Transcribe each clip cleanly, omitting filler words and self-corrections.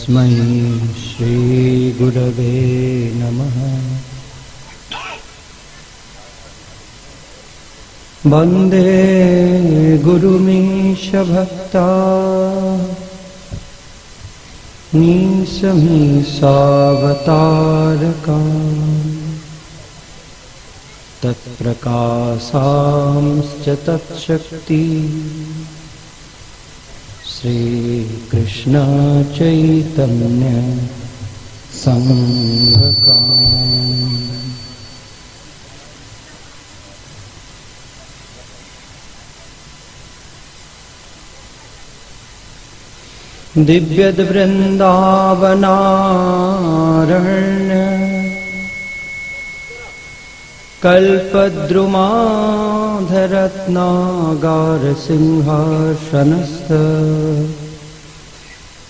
तस्मै श्री गुरवे नमः। वन्दे गुरुमीश भक्ता नीसमीसावतारका तत्प्रकाशांश्च तत्शक्ति श्री कृष्ण चैतन्य संघका। दिव्यद वृंदावनारण्य कल्पद्रुमाधरत्नागार सिंहासनस्थ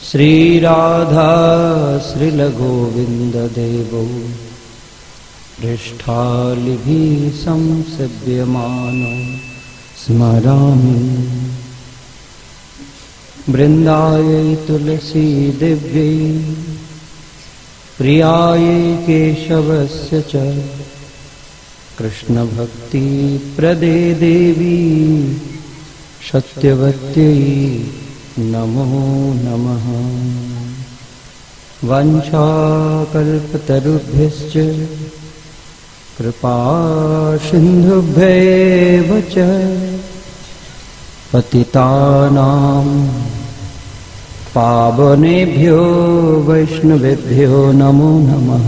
श्रीराधा श्रीलगोविन्ददेवो पृष्ठालिभिः संसेव्यमानो स्मरामि। वृन्दायै तुलसी दिव्यै प्रियायै केशवस्य च कृष्ण भक्ति प्रदे देवी सत्यवत्यै नमो नमः। वाञ्छाकल्पतरुभ्यश्च कृपा सिन्धुभ्यैव च पतितानां पावनेभ्यो वैष्णवेभ्यो नमो नमः।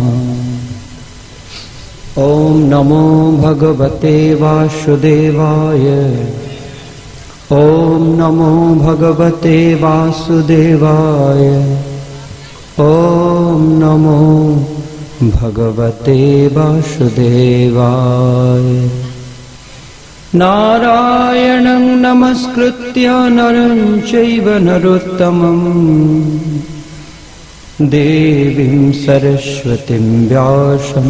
ओम नमो भगवते वासुदेवाय। ओम नमो भगवते वासुदेवाय। ओम नमो भगवते वासुदेवाय। नारायणं नमस्कृत्य नरं चैव नरोत्तमं देवीं सरस्वतीं व्यासं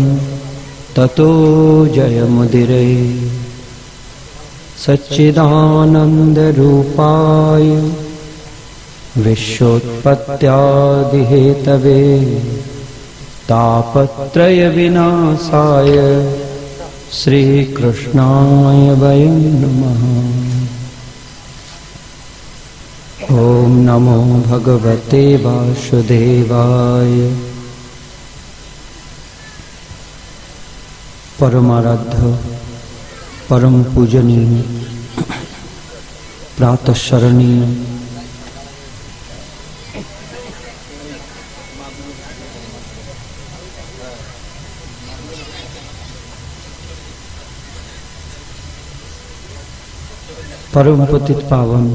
ततो जयमुदीरये। सच्चिदानन्दरूपाय विश्वोत्पत्त्यादिहेतवे तापत्रयविनाशाय श्रीकृष्णाय वयं नमः। ओम नमो भगवते वासुदेवाय। परमाराध्य परम पूजनीय प्रातःस्मरणीय परम पतित पावन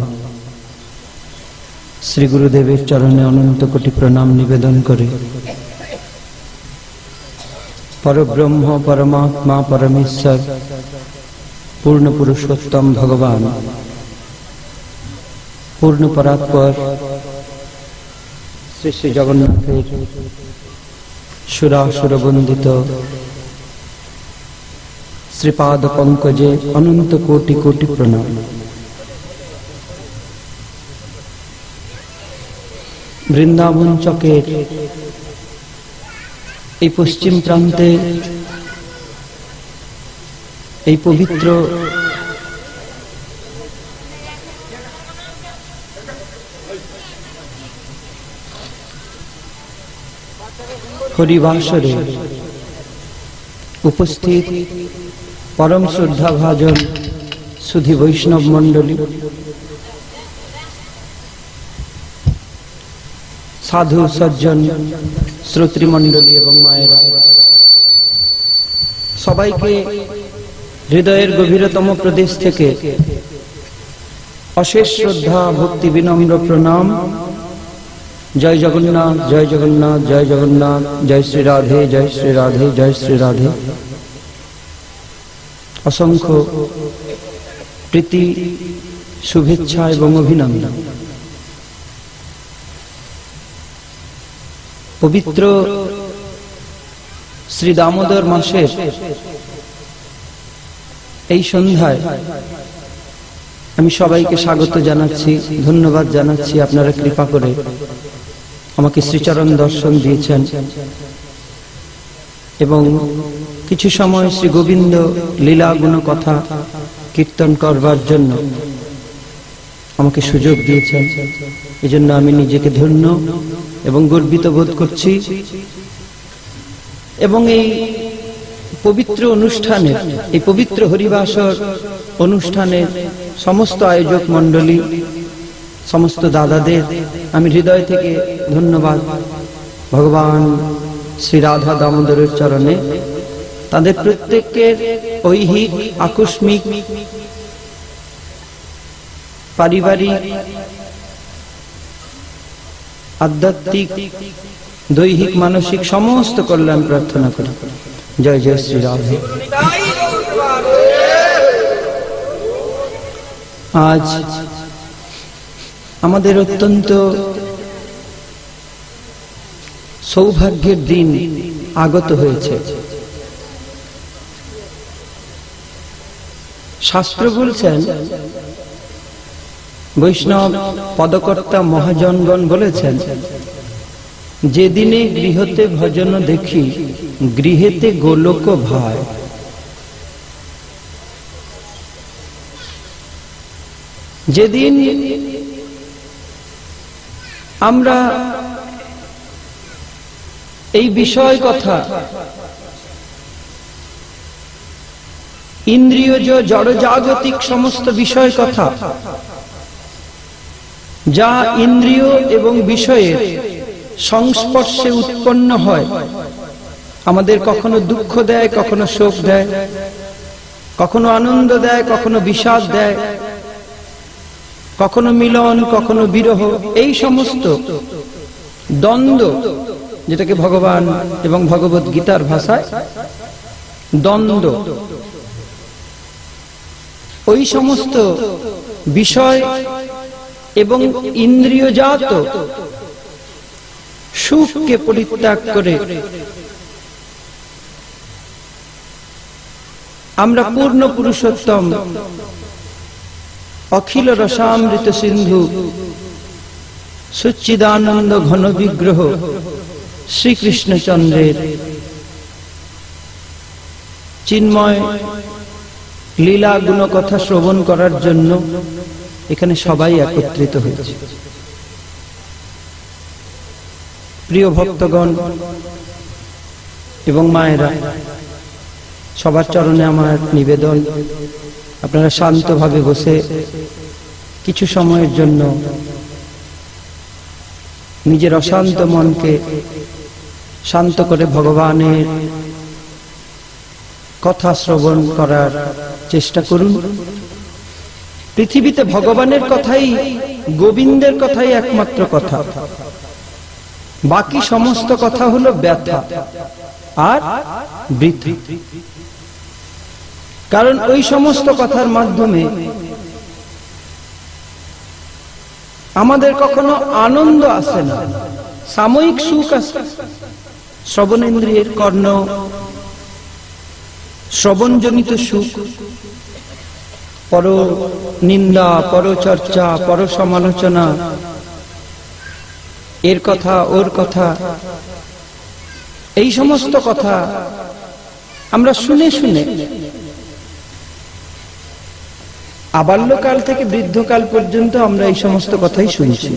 श्री गुरुदेवेर चरणे अनंत कोटि प्रणाम निवेदन करे परब्रह्म परमात्मा परमेश्वर पूर्ण पुरुषोत्तम भगवान पूर्ण परात्पर श्री श्री जगन्नाथेर सुरासुर वंदित श्रीपाद पंकजे अनंत कोटि कोटि प्रणाम। বৃন্দাবন চকের এই পশ্চিম প্রান্তে এই পবিত্র হরিবাসরে উপস্থিত परम श्रद्धा भाजन सुधी वैष्णव मंडली साधु सज्जन श्रोत्री मंडली एवं मायेरा सबाइके हृदयेर गभीरतम प्रदेश थेके अशेष श्रद्धा भक्ति विनम्र प्रणाम। जय जगन्नाथ जय जगन्नाथ जय जगन्नाथ जय श्री राधे जय श्री राधे जय श्री राधे। असंख्य प्रीति शुभेच्छा एवं अभिनंदन। पवित्र श्री दामोदर मासेर এই সন্ধ্যায় আমি সবাইকে স্বাগত জানাচ্ছি, ধন্যবাদ জানাচ্ছি। আপনারা কৃপা করে আমাকে শ্রীচরণ দর্শন দিয়েছেন এবং কিছু সময় শ্রী গোবিন্দ লীলা গুণ কথা কীর্তন করবার জন্য আমাকে সুযোগ দিয়েছেন। এজন্য আমি নিজেকে ধন্য এবং গর্বিত বোধ করছি। এবং এই পবিত্র অনুষ্ঠানের, এই পবিত্র হরিবাসর অনুষ্ঠানের সমস্ত আয়োজক মণ্ডলী, সমস্ত দাদাদের আমি হৃদয় থেকে ধন্যবাদ ভগবান শ্রী রাধা দামোদরের চরণে। তাদের প্রত্যেকের ঐহিক, আকস্মিক, পারিবারিক, আধ্যাত্মিক, দৈহিক, মানসিক সমস্ত কল্যাণ প্রার্থনা করি। জয় জয় শ্রী রাধে। আজ আমাদের অত্যন্ত সৌভাগ্যের দিন আগত হয়েছে। শাস্ত্র বলছেন, বৈষ্ণব পদকর্তা মহাজনগণ বলেছেন, যেদিনে গৃহতে ভজন দেখি গৃহেতে গোলক ভাই। যেদিন আমরা এই বিষয় কথা, ইন্দ্রিয়জ জড়জাগতিক সমস্ত বিষয় কথা, যা ইন্দ্রিয় এবং বিষয়ের সংস্পর্শে উৎপন্ন হয়, আমাদের কখনো দুঃখ দেয়, কখনো শোক দেয়, কখনো আনন্দ দেয়, কখনো বিষাদ দেয়, কখনো মিলন, কখনো বিরহ, এই সমস্ত দ্বন্দ্ব, যেটাকে ভগবান এবং ভগবত গীতার ভাষায় দ্বন্দ্ব, ওই সমস্ত বিষয় এবং ইন্দ্রিয়জাত সুখকে পরিত্যাগ করে আমরা পূর্ণ পুরুষোত্তম অখিল রসামৃত সিন্ধু সচ্চিদানন্দ ঘন বিগ্রহ শ্রীকৃষ্ণচন্দ্রের চিন্ময় লীলা গুণ কথা শ্রবণ করার জন্য এখানে সবাই একত্রিত হয়েছে। প্রিয় ভক্তগণ এবং মায়েরা, সবার চরণে আমার নিবেদন, আপনারা শান্তভাবে বসে কিছু সময়ের জন্য নিজের অশান্ত মনকে শান্ত করে ভগবানের কথা শ্রবণ করার চেষ্টা করুন। পৃথিবীতে ভগবানের কথাই, গোবিন্দের কথাই একমাত্র কথা, বাকি সমস্ত কথা হলো ব্যথা আর বৃথা। কারণ ওই সমস্ত কথার মাধ্যমে আমাদের কখনো আনন্দ আসে না, সাময়িক সুখ আসে। শ্রবণেন্দ্রিয়ের কর্ণ শ্রবণজনিত সুখ, পর নিন্দা, পর চর্চা, পর সমালোচনা, এর কথা ওর কথা, এই সমস্ত কথা আমরা শুনে শুনে আবাল্যকাল থেকে বৃদ্ধকাল পর্যন্ত আমরা এই সমস্ত কথাই শুনছি।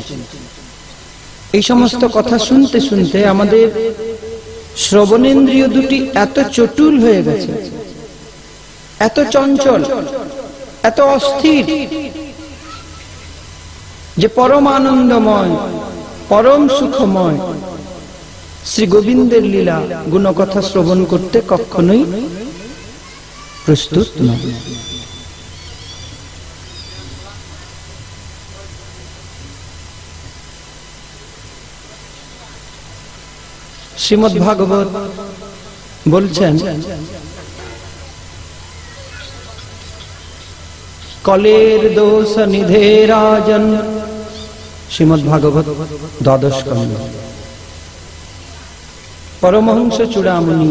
এই সমস্ত কথা শুনতে শুনতে আমাদের শ্রবণেন্দ্রিয় দুটি এত চটুল হয়ে গেছে, এত চঞ্চল, এত অস্থির, যে পরম আনন্দময়, পরম সুখময় শ্রী গোবিন্দের লীলা গুণকথা শ্রবণ করতে কখনোই প্রস্তুত নয়। শ্রীমদ্ ভাগবত বলছেন, কলের দোষ নিধে রাজন। শ্রীমদ্ ভাগবত দ্বাদশ স্কন্ধ। পরমহংস চূড়ামণি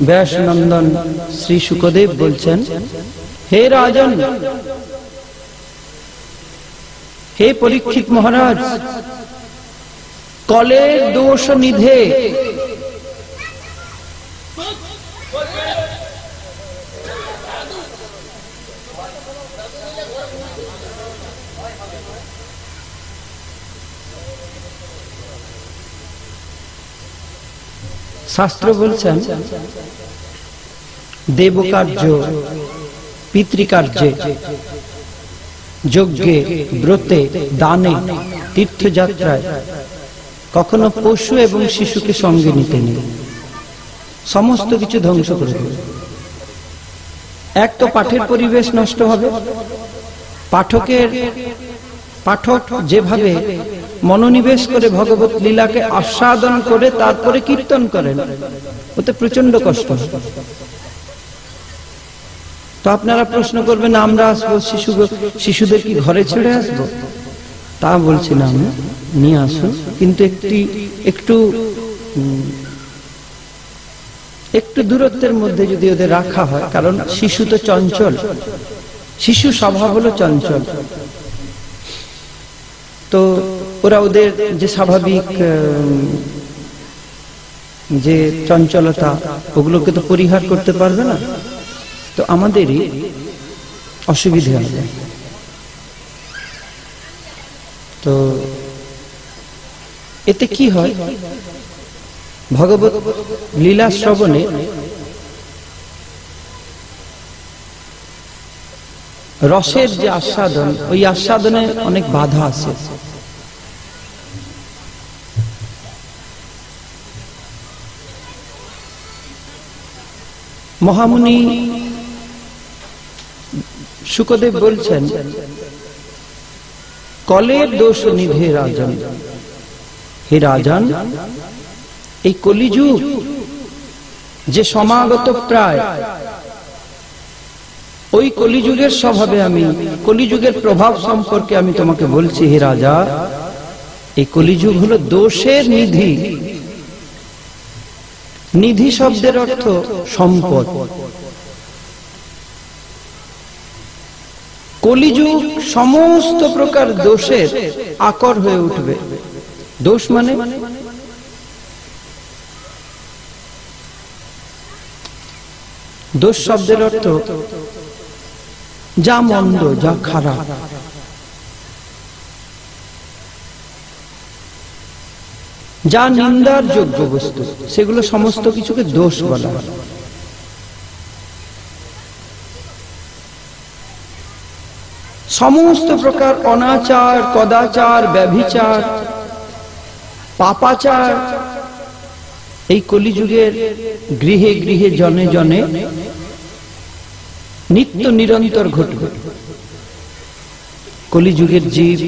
ব্যাসনন্দন শ্রী শুকদেব বলছেন, হে রাজন, হে পরীক্ষিত মহারাজ, কলের দোষ নিধে শাস্ত্র বলছেন দেবকার্য, পিতৃকার্যে, যজ্ঞে, ব্রতে, দানে, তীর্থযাত্রায় কখনো পশু এবং শিশুকে সঙ্গে নিতে নেই, সমস্ত কিছু ধ্বংস করে দেবে। এক তো পাঠের পরিবেশ নষ্ট হবে, পাঠক যেভাবে মনোনিবেশ করে ভগবত লীলাকে আস্বাদন করে তারপরে কীর্তন করেন, ওতে প্রচন্ড কষ্ট হবে। তো আপনারা প্রশ্ন করবেন আমরা আসবো, শিশুদের কি ঘরে ছেড়ে আসবো? তা বলছি না, আমি নিয়ে আসুন, কিন্তু একটু দূরত্বের মধ্যে যদি ওদের রাখা হয়, কারণ শিশু তো চঞ্চল, শিশু স্বভাব হলো চঞ্চল। তো ওরা ওদের যে স্বাভাবিক যে চঞ্চলতা, ওগুলোকে তো পরিহার করতে পারবে না, তো আমাদেরই অসুবিধা হবে। তো এতে কি হয়, ভগবত লীলা শ্রবণে রসের যে আস্বাদন, ওই আস্বাদনে অনেক বাধা আছে। মহামুনি শুকদেব বলছেন কলের দোষ নিধে রাজন। হে রাজন, এই কলিযুগ যে সমাগত প্রায়, ওই কলিযুগের স্বভাবে আমি, কলিযুগের প্রভাব সম্পর্কে আমি তোমাকে বলছি। হে রাজা, এই কলিযুগ হলো দোষের নিধি। নিধি শব্দের অর্থ সম্পদ। কলিযুগ সমস্ত প্রকার দোষের আকর হয়ে উঠবে। দোষ মানে দোষ শব্দের অর্থ যা মন্দ, যা খারাপ, যা নিন্দার যোগ্য বস্তু, সেগুলো সমস্ত কিছুকে দোষ বলা হয়। সমস্ত প্রকার অনাচার, কদাচার, ব্যভিচার, পাপাচার এই কলিযুগের গৃহে গৃহে, জনে জনে নিত্য নিরন্তর ঘটবে। কলিযুগের জীব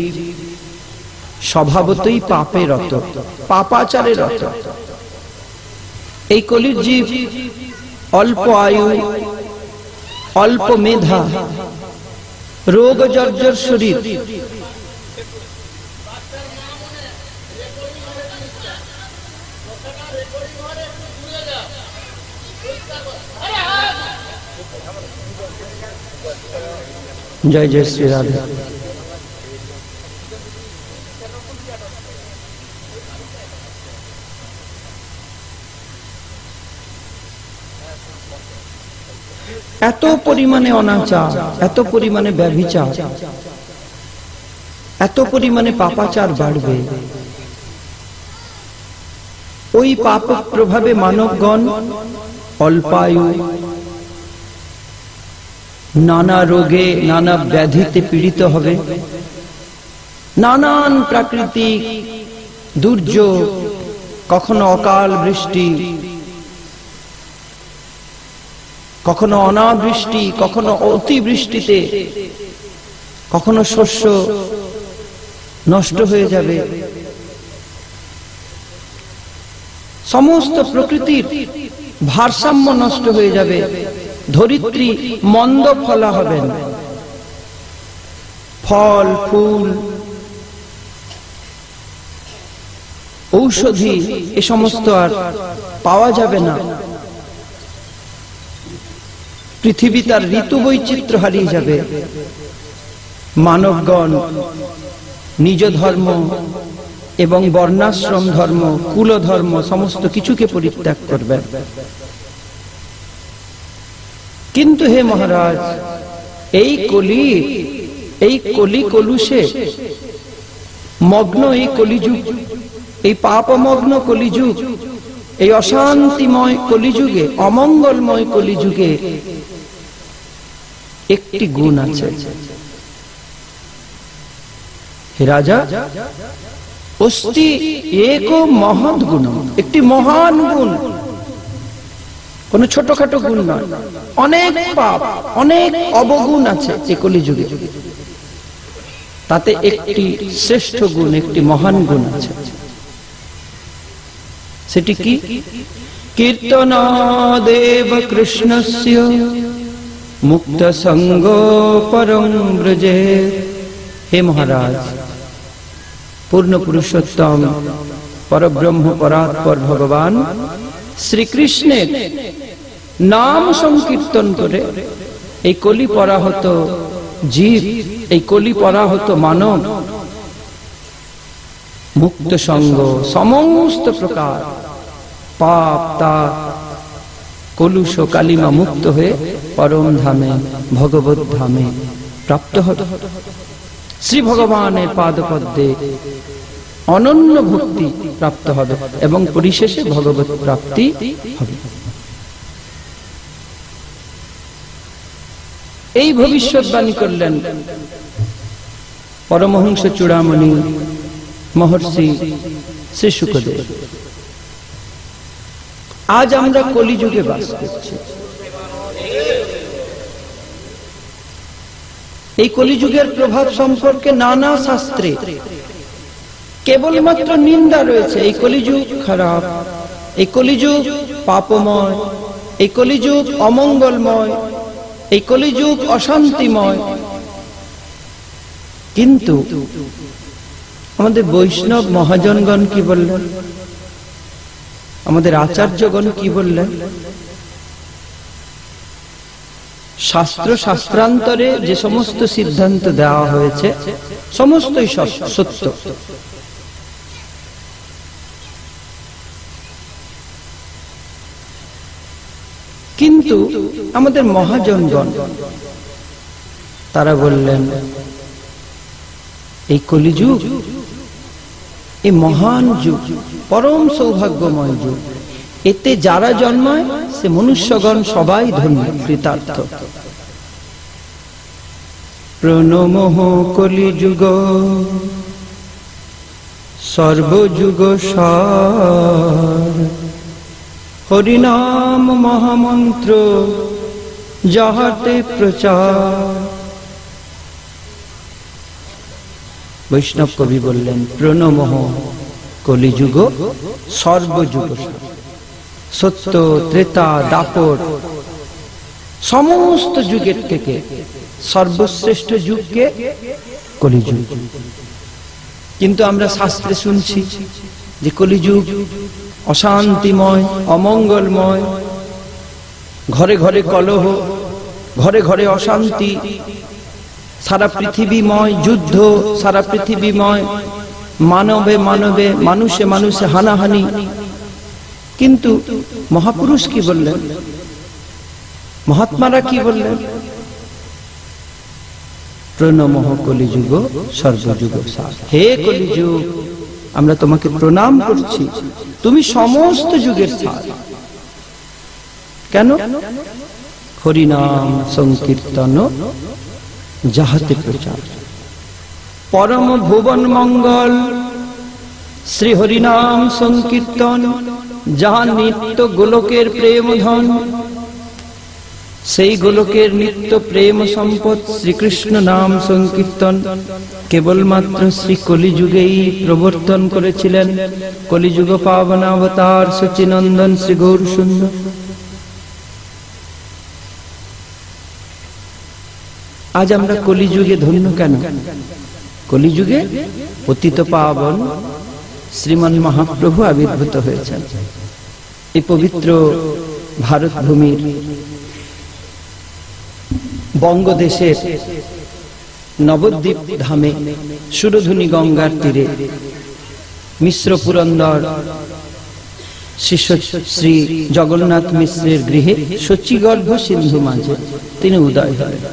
স্বভাবতই পাপে রত, পাপাচারে রত। এই কলির জীব অল্প আয়ু, অল্প মেধা, রোগ জর্জর শরীর, জয় জয় শ্রী রাধা। এত পরিমাণে অনাচার, এত পরিমাণে ব্যভিচার, এত পরিমাণে পাপাচার বাড়বে। ওই পাপ প্রভাবে মানবগণ অল্পায়ু, নানা রোগে, নানা ব্যাধিতে পীড়িত হবে। নানান প্রাকৃতিক দুর্যোগ, কখনো অকাল বৃষ্টি, কখনো অনাবৃষ্টি, কখনো অতিবৃষ্টিতে, কখনো শস্য নষ্ট হয়ে যাবে। সমস্ত প্রকৃতির ভারসাম্য নষ্ট হয়ে যাবে। ধরিত্রী মন্দ ফলা হবেন, ফল ফুল ঔষধি এ সমস্ত আর পাওয়া যাবে না। পৃথিবী তার ঋতু বৈচিত্র্য হারিয়ে যাবে। মানবগণ নিজ ধর্ম, এবং বর্ণাশ্রম ধর্ম, কুল ধর্ম সমস্ত কিছুকে পরিত্যাগ করবেন। কিন্তু হে মহারাজ, এই কলি কলুষে মগ্ন এই কলিযুগ, এই পাপমগ্ন কলিযুগ, এই অশান্তিময় কলিযুগে, অমঙ্গলময় কলিযুগে একটি গুণ আছে হে রাজা, অস্তি এক মহৎ গুণ, একটি মহান গুণ, কোন ছোটখাটো গুণ নয়। অনেক পাপ, অনেক অবগুণ আছে এই কলিযুগে, তাতে একটি শ্রেষ্ঠ গুণ, একটি মহান গুণ আছে। সেটি কি? কীর্তনাদেব কৃষ্ণস্য মুক্ত সঙ্গ পরম ব্রজে। হে মহারাজ, পূর্ণ পুরুষোত্তম পরব্রহ্ম পরাৎপর ভগবান শ্রীকৃষ্ণের নাম সংকীর্তন করে এই কলি পরাহত জীব, এই কলি পরাহত মানব মুক্ত সঙ্গ, সমস্ত প্রকার পাপ তাপ কলুষ কালিমা মুক্ত হয়ে পরম ধামে, ভগবত ধামে প্রাপ্ত হবে। শ্রী ভগবানের পাদপদ্মে অনন্য ভক্তি প্রাপ্ত হবে এবং পরিশেষে ভগবত প্রাপ্তি হবে। এই ভবিষ্যৎবাণী করলেন পরমহংস চূড়ামণি মহর্ষি শ্রী শুকদেব। আজ আমরা কলিযুগে বাস করছি। এই কলিযুগের প্রভাব সম্পর্কে নানা শাস্ত্রে কেবলমাত্র নিন্দা রয়েছে। এই কলিযুগ খারাপ, এই কলিযুগ পাপময়, এই কলিযুগ অমঙ্গলময়, এই কলিযুগ অশান্তিময়। কিন্তু আমাদের বৈষ্ণব মহাজনগণ কি বললেন? আমাদের আচার্যগণ কি বললেন? শাস্ত্র শাস্ত্রান্তরে যে সমস্ত সিদ্ধান্ত দেওয়া হয়েছে সমস্তই সত্য। কিন্তু আমাদের মহাজনগণ তারা বললেন এই কলিযুগ, এই মহান যুগ, পরম সৌভাগ্যময় যুগ, এতে যারা জন্মায় সে মনুষ্যগণ সবাই ধন্য, কৃতার্থ। প্রণমঃ কলিযুগ সর্বযুগ সার, হরিনাম মহামন্ত্র যাহাতে প্রচার। বৈষ্ণব কবি বললেন প্রণমঃ কলিযুগ সর্বযুগ সার। সত্য, ত্রেতা, দাপর সমস্ত যুগের থেকে সর্বশ্রেষ্ঠ যুগকে কলিযুগ। কিন্তু আমরা শাস্ত্রে শুনছি যে কলিযুগ অশান্তিময়, অমঙ্গলময়, ঘরে ঘরে কলহ, ঘরে ঘরে অশান্তি, সারা পৃথিবীময় যুদ্ধ, সারা পৃথিবীময় মানবে মানবে, মানুষে মানুষে হানাহানি। কিন্তু মহাপুরুষ কি বললেন? মহাত্মারা কি বললেন? প্রণমঃ কলিযুগ সর্বযুগ সার। হে কলিযুগ, আমরা তোমাকে প্রণাম করছি, তুমি সমস্ত যুগের সার। কেন? হরিনাম সংকীর্তন যাহাতে প্রচার। পরম ভুবন মঙ্গল শ্রী হরিনাম সংকীর্তন, যাহা নিত্য গোলকের প্রেম ধন। সেই গোলকের নিত্য প্রেম সম্পদ শ্রীকৃষ্ণ নাম সংকীর্তন কেবলমাত্র শ্রী কলিযুগেই প্রবর্তন করেছিলেন কলিযুগ পাবনাবতার সচিনন্দন শ্রী গৌর সুন্দর। আজ আমরা কলিযুগে ধন্য কেন? কলিযুগে পতিত পাবন শ্রীমান মহাপ্রভু আবির্ভূত হয়েছেন। এই পবিত্র ভারত ভূমির বঙ্গদেশের নবদ্বীপ ধামে সুরধুনী গঙ্গার তীরে মিশ্র পুরন্দর শ্রী জগন্নাথ মিশ্রের গৃহে শচীগর্ভ সিন্ধু মাঝে তিনি উদয় হলেন,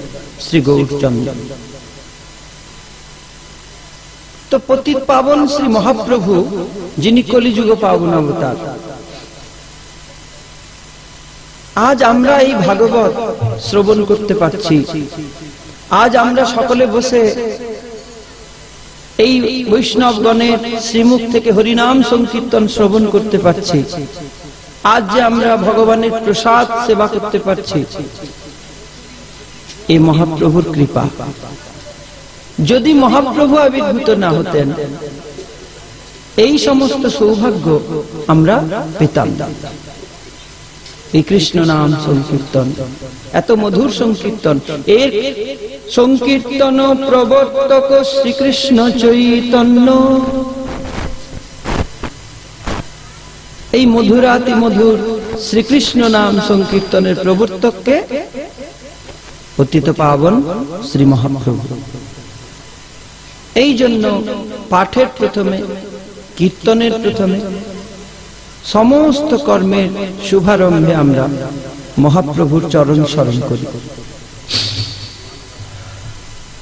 শ্রী গৌরচন্দ্র। তো পতিত পাবন শ্রী মহাপ্রভু, যিনি কলিযুগ পাবন অবতার, আজ আমরা এই ভাগবত শ্রবণ করতে পারছি। আজ আমরা সকলে বসে এই বৈষ্ণবগণের শ্রীমুখ থেকে হরিনাম সংকীর্তন শ্রবণ করতে পারছি। আজ যে আমরা ভগবানের প্রসাদ সেবা করতে পারছি, এই মহাপ্রভুর কৃপা। যদি মহাপ্রভু আবির্ভূত না হতেন, এই সমস্ত সৌভাগ্য আমরা পেতাম না। এই কৃষ্ণ নাম সংকীর্তন, এত মধুর সংকীর্তন, এর সংকীর্তন প্রবর্তক শ্রীকৃষ্ণ চৈতন্য। এই মধুরাতি মধুর শ্রীকৃষ্ণ নাম সংকীর্তনের প্রবর্তককে পতিত পাবন শ্রী মহাপ্রভু। এই জন্য পাঠের প্রথমে, কীর্তনের প্রথমে, সমস্ত কর্মের শুভারম্ভে আমরা মহাপ্রভুর চরণ স্মরণ করি।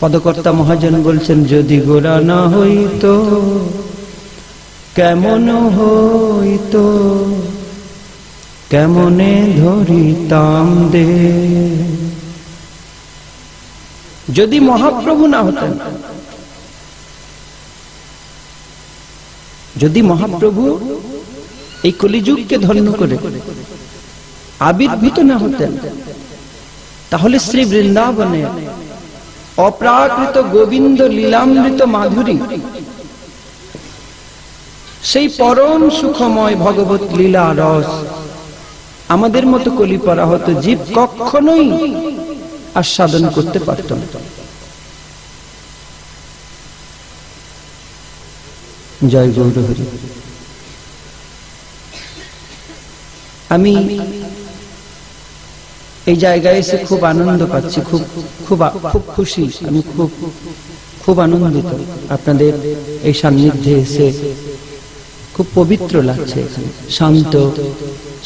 পদকর্তা মহাজন বলছেন, যদি গোরা না হইত কেমন হইত, কেমনে ধরিতাম দে। যদি মহাপ্রভু না হতেন, যদি মহাপ্রভু এই কলিযুগকে ধন্য করে আবির্ভূত না হতেন, তাহলে শ্রী বৃন্দাবনে অপ্রাকৃত গোবিন্দ লীলামৃত মাধুরী, সেই পরম সুখময় ভগবত লীলা রস আমাদের মতো কলিপরা হতো জীব কখনোই আস্বাদন করতে পারত না। জয় গৌরহরি। আমি এই জায়গায় এসে খুব আনন্দ পাচ্ছি, খুব খুব খুব খুশি, আমি খুব আনন্দিত। আপনাদের এই সান্নিধ্যে এসে খুব পবিত্র লাগছে, শান্ত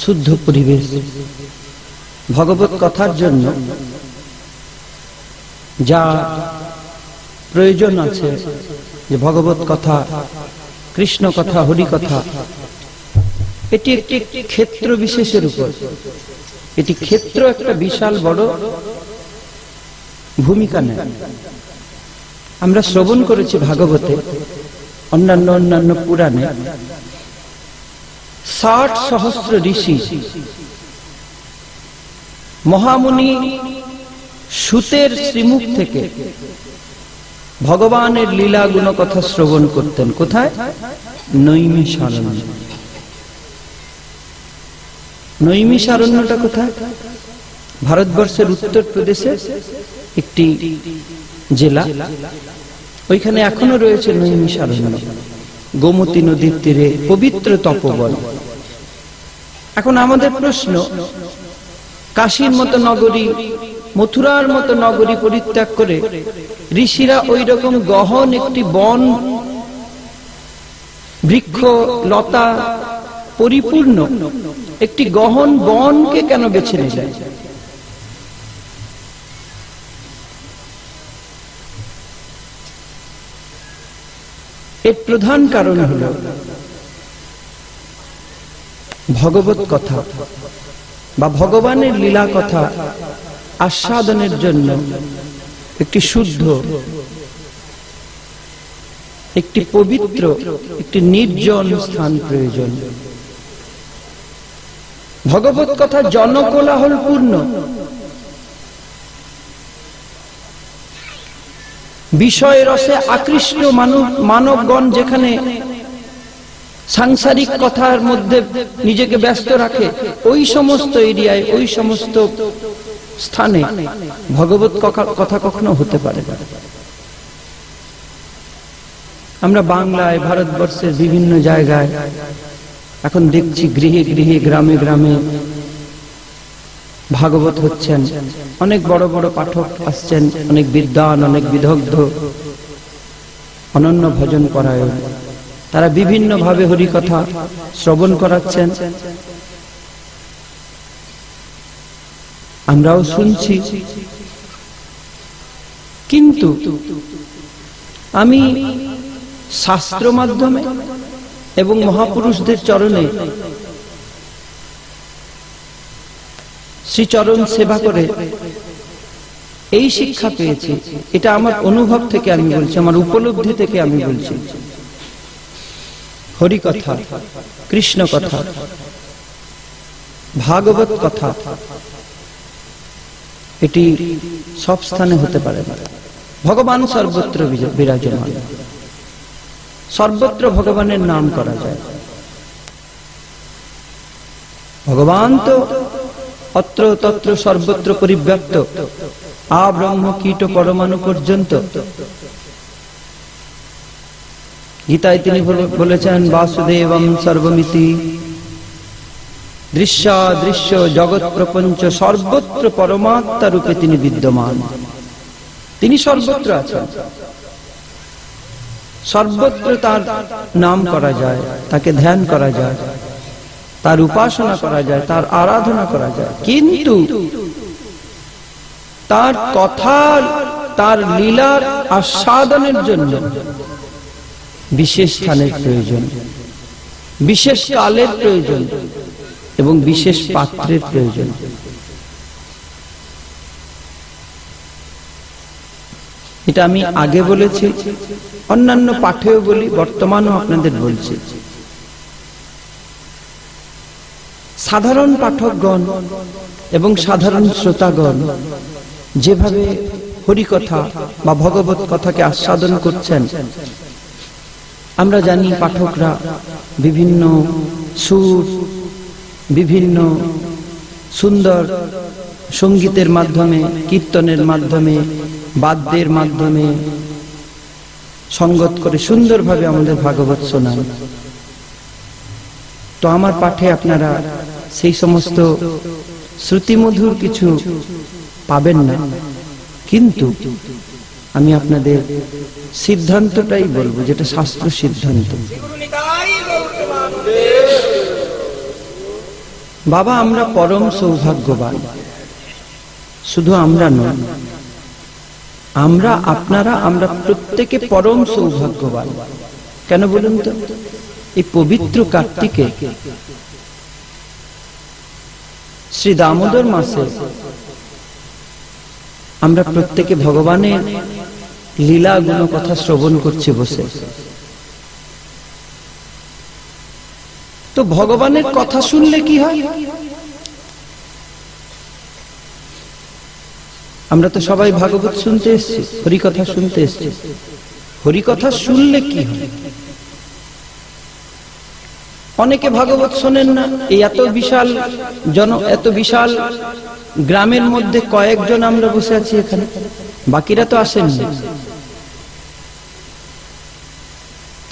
শুদ্ধ পরিবেশ। ভগবত কথার জন্য যা প্রয়োজন আছে, যে ভগবত কথা, কৃষ্ণ কথা, হরি কথা, এটি একটি ক্ষেত্র বিশেষের উপর, এটি ক্ষেত্র একটা বিশাল বড় ভূমিকা নেয়। আমরা শ্রবণ করেছি ভাগবতে, অন্যান্য পুরাণে ৬০ সহস্র ঋষি মহামুনি সুতের শ্রীমুখ থেকে ভগবানের লীলা গুণ কথা শ্রবণ করতেন। কোথায়? নৈমিষারণ্য। নৈমিষারণ্যটা কোথায়? ভারতবর্ষের উত্তর প্রদেশে একটি জেলা, ওইখানে এখনো রয়েছে নৈমিষারণ্য, গোমতী নদীর তীরে পবিত্র তপবন। এখন আমাদের প্রশ্ন, কাশীর মতো নগরী, মথুরার মতো নগরী পরিত্যাগ করে ঋষিরা ওই রকম গহন একটি বন, বৃক্ষ লতা পরিপূর্ণ একটি গহন বনকে কেন বেছে নিলেন? এর প্রধান কারণ হল ভগবত কথা বা ভগবানের লীলা কথা আস্বাদনের জন্য একটি শুদ্ধ, একটি পবিত্র, একটি নির্জন স্থান প্রয়োজন। ভগবত কথা জনকোলাহল পূর্ণ, বিষয় রসে আকৃষ্ট মানবগণ যেখানে সাংসারিক কথার মধ্যে নিজেকে ব্যস্ত রাখে, ওই সমস্ত এরিয়ায়, ওই সমস্ত স্থানে ভগবত কথা কখনো হতে পারে না। আমরা বাংলায়, ভারতবর্ষের বিভিন্ন জায়গায় এখন দেখছি গৃহে গৃহে, গ্রামে গ্রামে ভাগবত হচ্ছেন, অনেক বড় বড় পাঠক আসছেন, অনেক বিদ্বান, অনেক বিদগ্ধ, অনন্য ভজন পরায়ণ, তারা বিভিন্ন ভাবে হরি কথা শ্রবণ করাচ্ছেন, আমরাও শুনছি। কিন্তু আমি শাস্ত্র মাধ্যমে এবং মহাপুরুষদের চরণে শ্রীচরণ সেবা করে এই শিক্ষা পেয়েছি। এটা আমার অনুভব থেকে আমি বলছি, আমার উপলব্ধি থেকে আমি বলছি। হরি কথা, কৃষ্ণ কথা, ভাগবত কথা এটি সব স্থানে হতে পারে না। ভগবান সর্বত্র বিরাজমান, সর্বত্র ভগবানের নাম করা যায়। ভগবান তো অত্র তত্র সর্বত্র পরিব্যাপ্ত, আ ব্রহ্ম কীট পরমাণু পর্যন্ত। গীতায় তিনি বলেছেন বাসুদেবম সর্বমিতি, দৃশ্যাদৃশ্য জগৎ প্রপঞ্চ সর্বত্র পরমাত্মা রূপে তিনি বিদ্যমান। তিনি সর্বত্র আছেন, সর্বত্র তার নাম করা যায়, তাকে ধ্যান করা যায়, তার উপাসনা করা যায়, তার আরাধনা করা যায়। কিন্তু তার কথা, তার লীলার আস্বাদনের জন্য বিশেষ স্থানের প্রয়োজন, বিশেষ কালের প্রয়োজন এবং বিশেষ পাত্রের প্রয়োজন। এটা আমি আগে বলেছি, অন্যান্য পাঠেও বলি, বর্তমানও আপনাদের বলছি। সাধারণ পাঠকগণ এবং সাধারণ শ্রোতাগণ যেভাবে হরিকথা বা ভগবত কথাকে আস্বাদন করছেন, আমরা জানি পাঠকরা বিভিন্ন সুর, বিভিন্ন সুন্দর সঙ্গীতের মাধ্যমে, কীর্তনের মাধ্যমে, বাদ্যের মাধ্যমে সঙ্গত করে সুন্দরভাবে আমাদের ভাগবত শোনান। তো আমার পাঠে আপনারা সেই সমস্ত শ্রুতিমধুর কিছু পাবেন না, কিন্তু আমি আপনাদের সিদ্ধান্তটাই বলবো, যেটা শাস্ত্র সিদ্ধান্ত। বাবা, আমরা পরম সৌভাগ্যবান। শুধু আমরা নই, আমরা, আপনারা, আমরা প্রত্যেকে পরম সৌভাগ্যবান। কেন বলুন তো? এই পবিত্র কার্তিকে, শ্রী দামোদর মাসে আমরা প্রত্যেকে ভগবানের লীলা গুণ কথা শ্রবণ করছি বসে। তো ভগবানের কথা শুনলে কি হয়? আমরা তো সবাই ভাগবত শুনতে এসেছি, হরিকথা শুনতে এসেছি। হরিকথা শুনলে কি হয়? অনেকে ভাগবত শোনেন না। এই এত বিশাল গ্রামের মধ্যে কয়েকজন আমরা বসে আছি এখানে, বাকিরা তো আসেননি।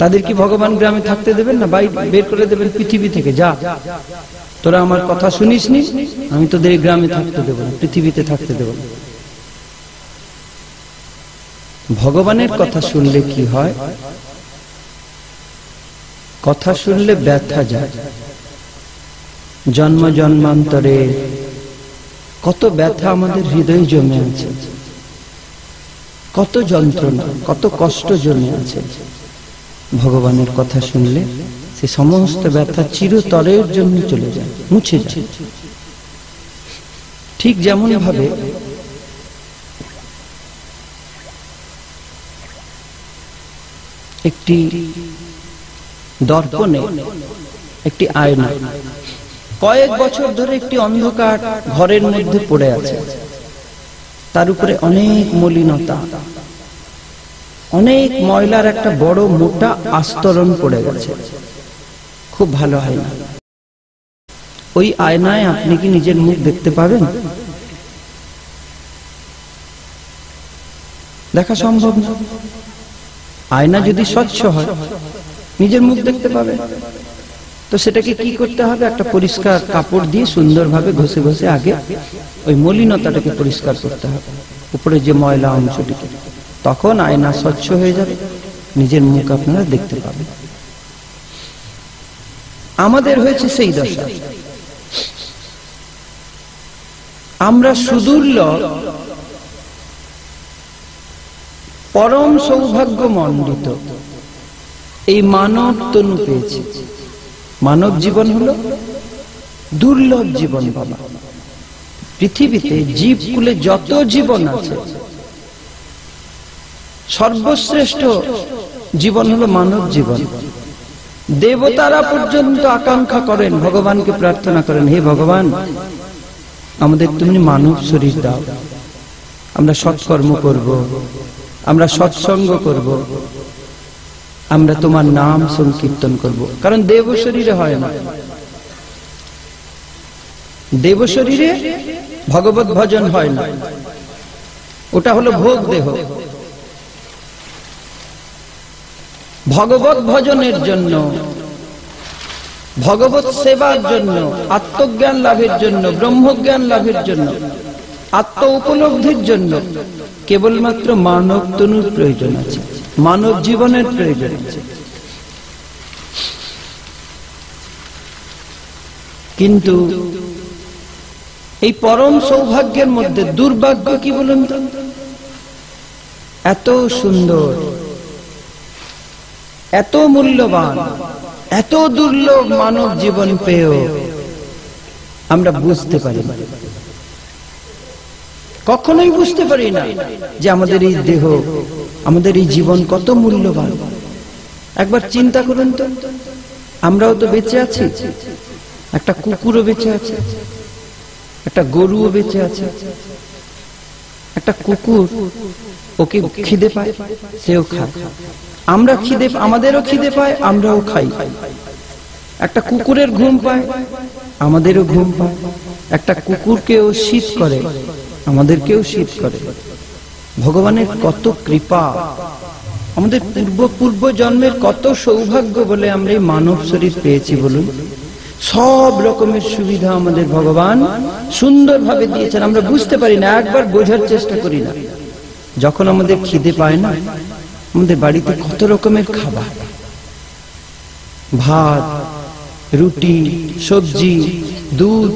তাদের কি ভগবান গ্রামে থাকতে দেবেন না? বের করে দেবেন পৃথিবী থেকে, যা তোরা আমার কথা শুনিস নি, আমি তোদের গ্রামে থাকতে দেব না, পৃথিবীতে থাকতে দেব না। ভগবানের কথা শুনলে কি হয়? কথা শুনলে ব্যথা যায়। জন্ম জন্মান্তরে কত ব্যথা আমাদের হৃদয়ে জমে আছে, কত যন্ত্রণা, কত কষ্ট জমে আছে। ভগবানের কথা শুনলে সে সমস্ত ব্যথা চিরতরের জন্য চলে যায়, মুছে যায়। ঠিক যেমন ভাবে একটি দর্পণে, একটি আয়না কয়েক বছর ধরে একটি অন্ধকার ঘরের মধ্যে পড়ে আছে, তার উপরে অনেক মলিনতা, অনেক ময়লার একটা বড় মোটা আস্তরণ পড়ে গেছে, খুব ভালো হয় না। ওই আয়নায় আপনি কি নিজের মুখ দেখতে পাবেন? দেখা সম্ভব না। আয়না যদি স্বচ্ছ হয়, নিজের মুখ দেখতে পাবে। তো সেটাকে কি করতে হবে? একটা পরিষ্কার কাপড় দিয়ে সুন্দরভাবে ঘষে ঘষে আগে ওই মলিনতাটাকে পরিষ্কার করতে হবে, উপরে যে ময়লা অংশটিকে। তখন আয়না স্বচ্ছ হয়ে যাবে, নিজের মুখ আপনারা দেখতে পাবেন। আমাদের হয়েছে সেই দশা। আমরা সুদুর্লভ পরম সৌভাগ্যমণ্ডিত এই মানব তনু পেয়েছি। মানব জীবন হলো দুর্লভ জীবন বাবা। পৃথিবীতে জীবকুলে যত জীবন আছে সর্বশ্রেষ্ঠ জীবন হলো মানব জীবন। দেবতারা পর্যন্ত আকাঙ্ক্ষা করেন, ভগবানকে প্রার্থনা করেন, হে ভগবান আমাদের তুমি মানব শরীর দাও, আমরা সৎকর্ম করব, আমরা সৎসঙ্গ করব, আমরা তোমার নাম সংকীর্তন করব। কারণ দেব শরীরে হয় না, দেব শরীরে ভগবত ভজন হয় না, ওটা হলো ভোগ দেহ। ভগবত ভজনের জন্য, ভগবত সেবার জন্য, আত্মজ্ঞান লাভের জন্য, ব্রহ্মজ্ঞান লাভের জন্য, আত্ম উপলব্ধির জন্য কেবলমাত্র মানব তনুর প্রয়োজন আছে, মানব জীবনের প্রয়োজন আছে। কিন্তু এই পরম সৌভাগ্যের মধ্যে দুর্ভাগ্য কি বলুন তো? এত সুন্দর, এত মূল্যবান, এত দুর্লভ মানব জীবন পেয়েও আমরা বুঝতে পারি না, কখনোই বুঝতে পারি না যে আমাদের এই দেহ, আমাদের এই জীবন কত মূল্যবান। একবার চিন্তা করুন তো, আমরাও তো বেঁচে আছি, একটা কুকুরও বেঁচে আছে, একটা গরুও বেঁচে আছে। একটা কুকুর, ওকে খিদে পায়, সেও খায়। আমরা খিদে, আমাদেরও খিদে পায়, আমরাও খাই। একটা কুকুরের ঘুম পায়, আমাদেরও ঘুম পায়। একটা কুকুরকেও শীত করে, আমাদেরকেও শীত করে। ভগবানের কত কৃপা, আমাদের পূর্ব জন্মের কত সৌভাগ্য বলে আমরা এই মানব শরীর পেয়েছি বলুন। সব রকমের সুবিধা আমাদের ভগবান সুন্দরভাবে দিয়েছেন, আমরা বুঝতে পারি না, একবার বোঝার চেষ্টা করি না। যখন আমাদের খিদে পায় না, আমাদের বাড়িতে কত রকমের খাবার, ভাত, রুটি, সবজি, দুধ,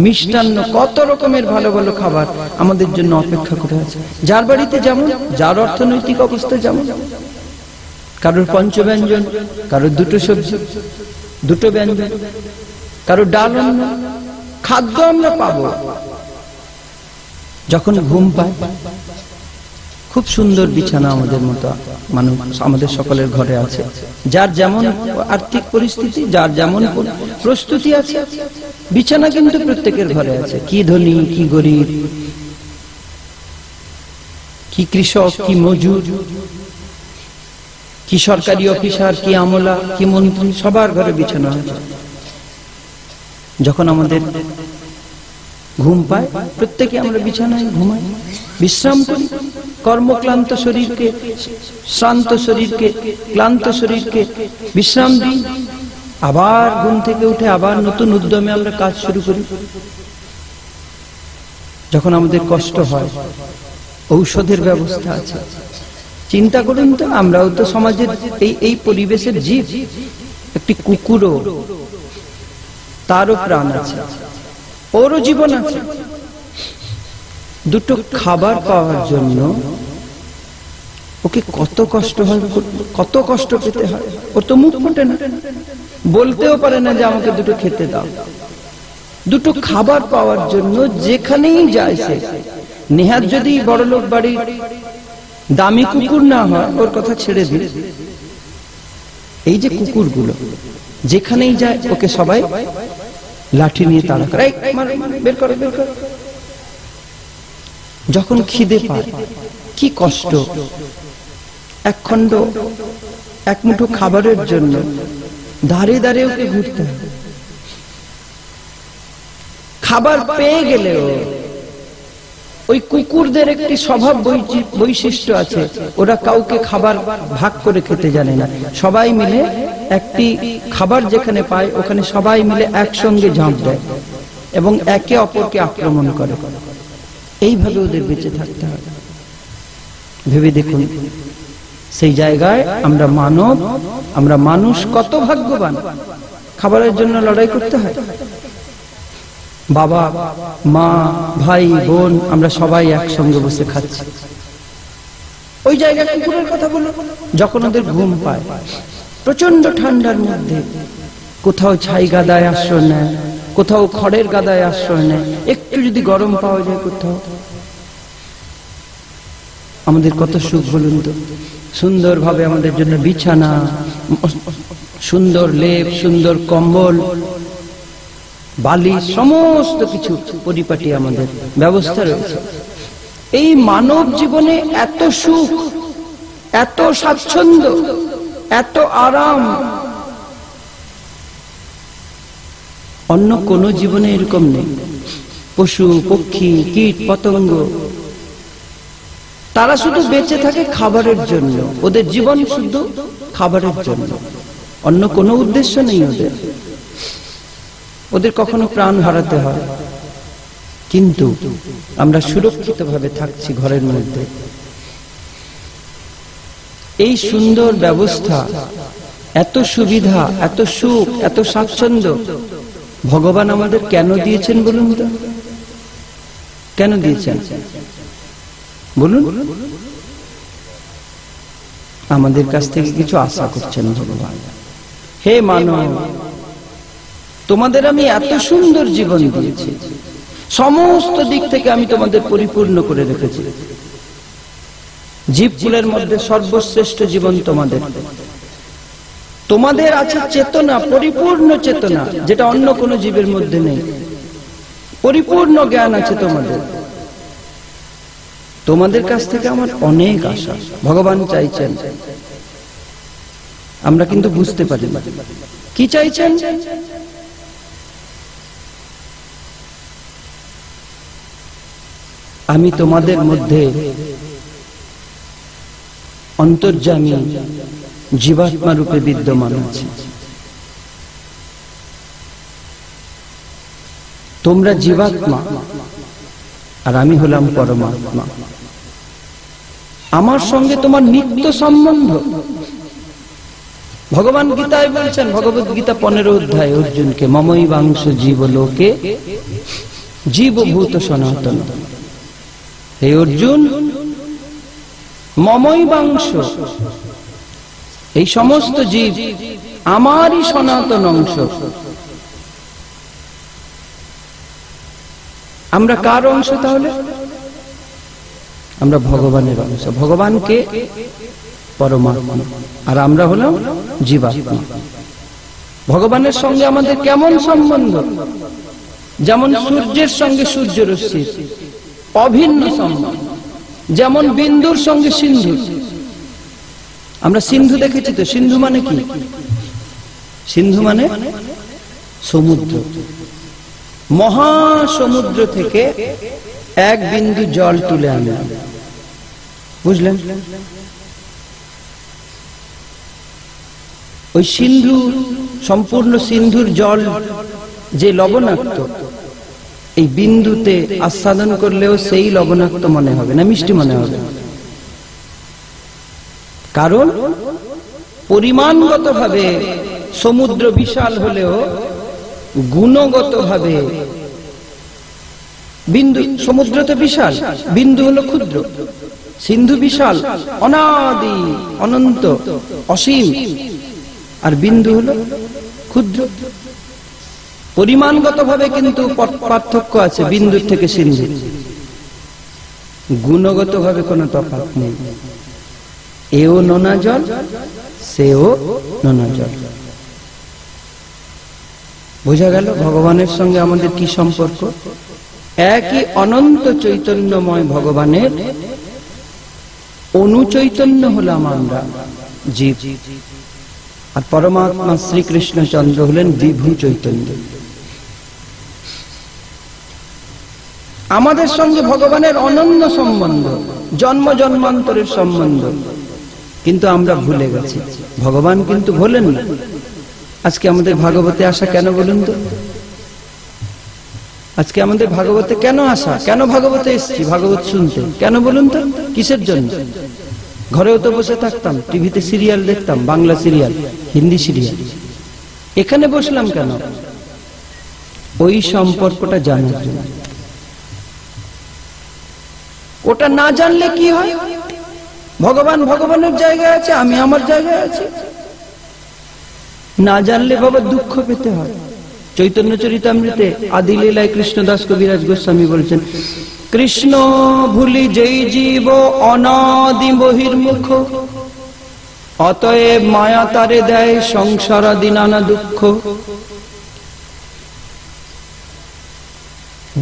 মিষ্টান্ন, কত রকমের ভালো ভালো খাবার আমাদের জন্য অপেক্ষা করে আছে। যার বাড়িতে যেমন, যার অর্থনৈতিক অবস্থা যেমন, কারোর পঞ্চব্যঞ্জন, কারোর দুটো সবজি, দুটো ব্যঞ্জন, কারোর ডাল, অন্ন, খাদ্য আমরা পাবো। যখন ঘুম পায়, খুব সুন্দর বিছানা আমাদের মতো মানুষ, আমাদের সকলের ঘরে আছে। যার যেমন আর্থিক পরিস্থিতি, যার যেমন প্রস্তুতি আছে, বিছানা কিন্তু প্রত্যেকের ঘরে আছে। কি ধনী, কি গরিব, কি কৃষক, কি মজুর, কি সরকারি অফিসার, কি আমলা, কি মন্ত্রী, সবার ঘরে বিছানা আছে। যখন আমাদের ঘুম পায়, প্রত্যেকে আমরা বিছানায় ঘুমাই, বিশ্রাম করি। কর্মক্লান্ত শরীরকে, শ্রান্ত শরীরকে, ক্লান্ত শরীরকে বিশ্রাম দিই। আবার ঘুম থেকে উঠে আবার নতুন উদ্যমে আমরা কাজ শুরু করি। যখন আমাদের কষ্ট হয়, ঔষধের ব্যবস্থা আছে। চিন্তা করুন তো, আমরাও তো সমাজের এই পরিবেশের জীব। একটি কুকুরও, তারও প্রাণ আছে, ওরও জীবন আছে। দুটো খাবার পাওয়ার জন্য ওকে কত কষ্ট হয়, কত কষ্ট পেতে হয়। ওর তো মুখ ফোটে না, বলতেও পারে না যে আমাকে দুটো খেতে দাও। দুটো খাবার পাওয়ার জন্য যেখানেই যায় সে, নেহাত যদি বড়লোক বাড়ির দামি কুকুর না হয়, ওর কথা ছেড়ে দিন, এই যে কুকুরগুলো যেখানেই যায় ওকে সবাই লাঠি নিয়ে তাড়া করে, বের করো, বের করো। যখন খিদে পায়, কি কষ্ট, এক খণ্ড, এক মুঠো খাবারের জন্য দাঁড়িয়ে দাঁড়িয়ে ওকে ঘুরতে হয়। খাবার পেয়ে গেলেও ওই কুকুরদের একটি স্বভাব বৈশিষ্ট্য আছে, ওরা কাউকে খাবার ভাগ করে খেতে জানে না। সবাই মিলে একটি খাবার যেখানে পায়, ওখানে সবাই মিলে একসঙ্গে ঝাঁপ দেয় এবং একে অপরকে আক্রমণ করে। এইভাবে ওদের বেঁচে থাকতে হবে। ভেবে দেখুন, সেই জায়গায় আমরা মানব, আমরা মানুষ কত ভাগ্যবান। খাবারের জন্য লড়াই করতে হয়। বাবা মা ভাই বোন আমরা সবাই একসঙ্গে বসে খাচ্ছি। ওই জায়গায় কুকুরের কথা বলো, যখন ওদের ঘুম পায় প্রচন্ড ঠান্ডার মধ্যে কোথাও ছাই গাদায় আশ্রয় নেয়, কোথাও খড়ের গাদায় আশ্রয় নেয়, একটু যদি গরম পাওয়া যায় কোথাও, আমাদের কত সুখ বলুন তো। সুন্দরভাবে আমাদের জন্য বিছানা, সুন্দর লেপ, সুন্দর কম্বল, বালিশ, সমস্ত কিছু পরিপাটি আমাদের ব্যবস্থা রয়েছে। এই মানব জীবনে এত সুখ, এত স্বাচ্ছন্দ্য, এত আরাম অন্য কোন জীবনে এরকম নেই। পশু পক্ষী কীট পতঙ্গ তারা শুধু বেঁচে থাকে খাবারের জন্য, ওদের জীবন শুধু খাবারের জন্য, অন্য কোনো উদ্দেশ্য নেই ওদের। ওদের কখনো প্রাণ হারাতে হয়, কিন্তু আমরা সুরক্ষিতভাবে থাকছি ঘরের মধ্যে। এই সুন্দর ব্যবস্থা, এত সুবিধা, এত সুখ, এত স্বাচ্ছন্দ্য ভগবান আমাদের কেন দিয়েছেন বলুন তো? কেন দিয়েছেন বলুন? আমাদের কাছ থেকে কিছু আশা করছেন ভগবান। হে মানব, তোমাদের আমি এত সুন্দর জীবন দিয়েছি, সমস্ত দিক থেকে আমি তোমাদের পরিপূর্ণ করে রেখেছি। জীবকুলের মধ্যে সর্বশ্রেষ্ঠ জীবন তোমাদের। তোমাদের আছে চেতনা, পরিপূর্ণ চেতনা, যেটা অন্য কোনো জীবের মধ্যে নেই। পরিপূর্ণ জ্ঞান আছে তোমাদের। তোমাদের কাছ থেকে আমার অনেক আশা। ভগবান চাইছেন, আমরা কিন্তু বুঝতে পারি না কি চাইছেন। আমি তোমাদের মধ্যে অন্তর্যামী জীবাত্মা রূপে বিদ্যমান আছি। তোমরা জীবাত্মা আর আমি হলাম পরমাত্মা। আমার সঙ্গে তোমার নিত্য সম্বন্ধ। ভগবান গীতায় বলছেন, ভগবত গীতা 15 অধ্যায় অর্জুনকে, মমৈবাংশ জীবলোকে জীবভূত সনাতন। হে অর্জুন, মমৈবাংশ, এই সমস্ত জীব আমারই সনাতন অংশ। আমরা কার অংশ তাহলে? আমরা ভগবানের অংশ। ভগবানকে পরমাত্মা, আর আমরা হলাম জীবাত্মা। ভগবানের সঙ্গে আমাদের কেমন সম্বন্ধ? যেমন সূর্যের সঙ্গে সূর্য রশ্মির অভিন্ন সম্বন্ধ, যেমন বিন্দুর সঙ্গে সিন্ধু। আমরা সিন্ধু দেখেছি তো। সিন্ধু মানে কি? সিন্ধু মানে সমুদ্র। মহাসমুদ্র থেকে এক বিন্দু জল তুলে আনলাম, বুঝলেন? ওই সিন্ধু, সম্পূর্ণ সিন্ধুর জল যে লবণাক্ত, এই বিন্দুতে আস্বাদন করলেও সেই লবণাক্ত মনে হবে না, মিষ্টি মনে হবে। কারণ পরিমাণগতভাবে সমুদ্র বিশাল হলেও গুণগতভাবে বিন্দু, সমুদ্র তো বিশাল, বিন্দু হলো ক্ষুদ্র। সিন্ধু বিশাল, অনাদি, অনন্ত, অসীম, আর বিন্দু হলো ক্ষুদ্র। পরিমাণগতভাবে কিন্তু পার্থক্য আছে বিন্দুর থেকে সিন্ধু, গুণগতভাবে কোনো তফাৎ নেই। এও নোনা জল, সেও নোনা জল। বোঝা গেল ভগবানের সঙ্গে আমাদের কি সম্পর্ক? একই অনন্ত চৈতন্যময় ভগবানের অনুচৈতন্য হলাম আমরা, জীব। আর পরমাত্মা শ্রীকৃষ্ণচন্দ্র হলেন বিভু চৈতন্য। আমাদের সঙ্গে ভগবানের অনন্য সম্বন্ধ, জন্ম জন্মান্তরের সম্বন্ধ, কিন্তু আমরা ভুলে গেছি। ভগবান কিন্তু ভোলেন না। আজকে আমাদের ভাগবতে আসা কেন বলুন তো? আজকে আমাদের ভাগবতে কেন আসা? কেন ভাগবতে এসেছি? ভাগবত শুনতে কেন বলুন তো? কিসের জন্য? ঘরেও তো বসে থাকতাম, টিভিতে সিরিয়াল দেখতাম, বাংলা সিরিয়াল, হিন্দি সিরিয়াল, এখানে বসলাম কেন? ওই সম্পর্কটা জানার জন্য। ওটা না জানলে কি হয়? ভগবান ভগবানের জায়গায় আছে, আমি আমার জায়গায় আছি। না জানলে বাবা দুঃখ পেতে হয়। চৈতন্য চরিতামৃতে আদি লীলায় কৃষ্ণদাস কবিরাজ গোস্বামী বলছেন, কৃষ্ণ ভুলি যেই জীব অনাদি বহির্মুখ, অতএব মায়া তারে দেয় সংসারাদি নানা দুঃখ।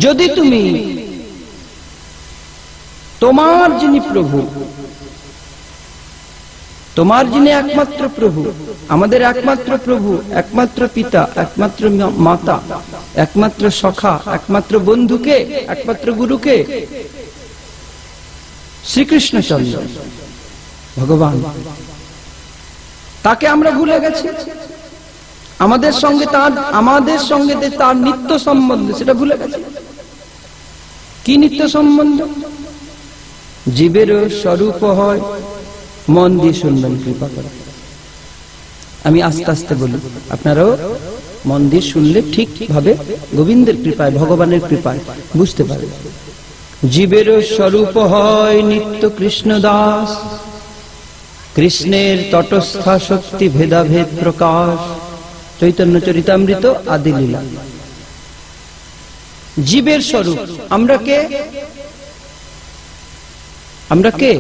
যদি তুমি তোমার যিনি প্রভু, তোমার যিনি একমাত্র প্রভু, আমাদের একমাত্র প্রভু, একমাত্র পিতা, একমাত্র মাতা, একমাত্র সখা, একমাত্র বন্ধুকে, একমাত্র গুরুকে, শ্রীকৃষ্ণচন্দ্র ভগবান, তাকে আমরা ভুলে গেছি। আমাদের সঙ্গে তার নিত্য সম্বন্ধ, সেটা ভুলে গেছি। কি নিত্য সম্বন্ধ? জীবের স্বরূপ হয়, মন দিয়ে শুনবেন, কৃপা করে। আমি আস্তে আস্তে বলি, আপনারাও মন দিয়ে শুনলে ঠিকভাবে গোবিন্দের কৃপায়, ভগবানের কৃপায় বুঝতে পারে। জীবের স্বরূপ হয় নিত্য কৃষ্ণ দাস, কৃষ্ণের তটস্থা শক্তি ভেদাভেদ প্রকাশ। চৈতন্য চরিতামৃত আদি লীলা। জীবের স্বরূপ আমরা কে? আমরা কে?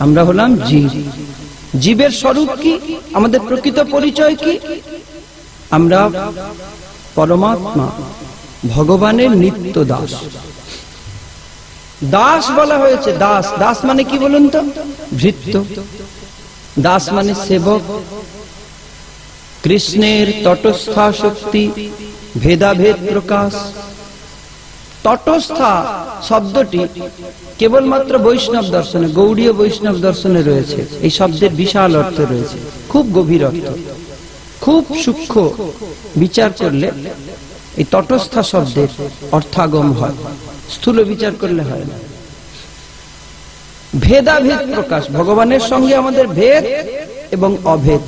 আমরা হলাম জীব। জীবের স্বরূপ কি? আমাদের প্রকৃত পরিচয় কি? আমরা পরমাত্মা ভগবানের নিত্য দাস। দাস বলা হয়েছে। দাস, দাস মানে কি বলুন তো? ভৃত্য। দাস মানে সেবক। কৃষ্ণের তটস্থা শক্তি ভেদাভেদ প্রকাশ। তটস্থা শব্দটি কেবলমাত্র বৈষ্ণব দর্শনে, গৌড়ীয় বৈষ্ণব দর্শনে রয়েছে। এই শব্দের বিশাল অর্থ রয়েছে, খুব গভীর অর্থ, খুব সূক্ষ্ম বিচার করলে এই তটস্থা শব্দের অর্থাগম হয়, স্থূল বিচার করলে হয় না। ভেদাভেদ প্রকাশ, ভগবানের সঙ্গে আমাদের ভেদ এবং অভেদ,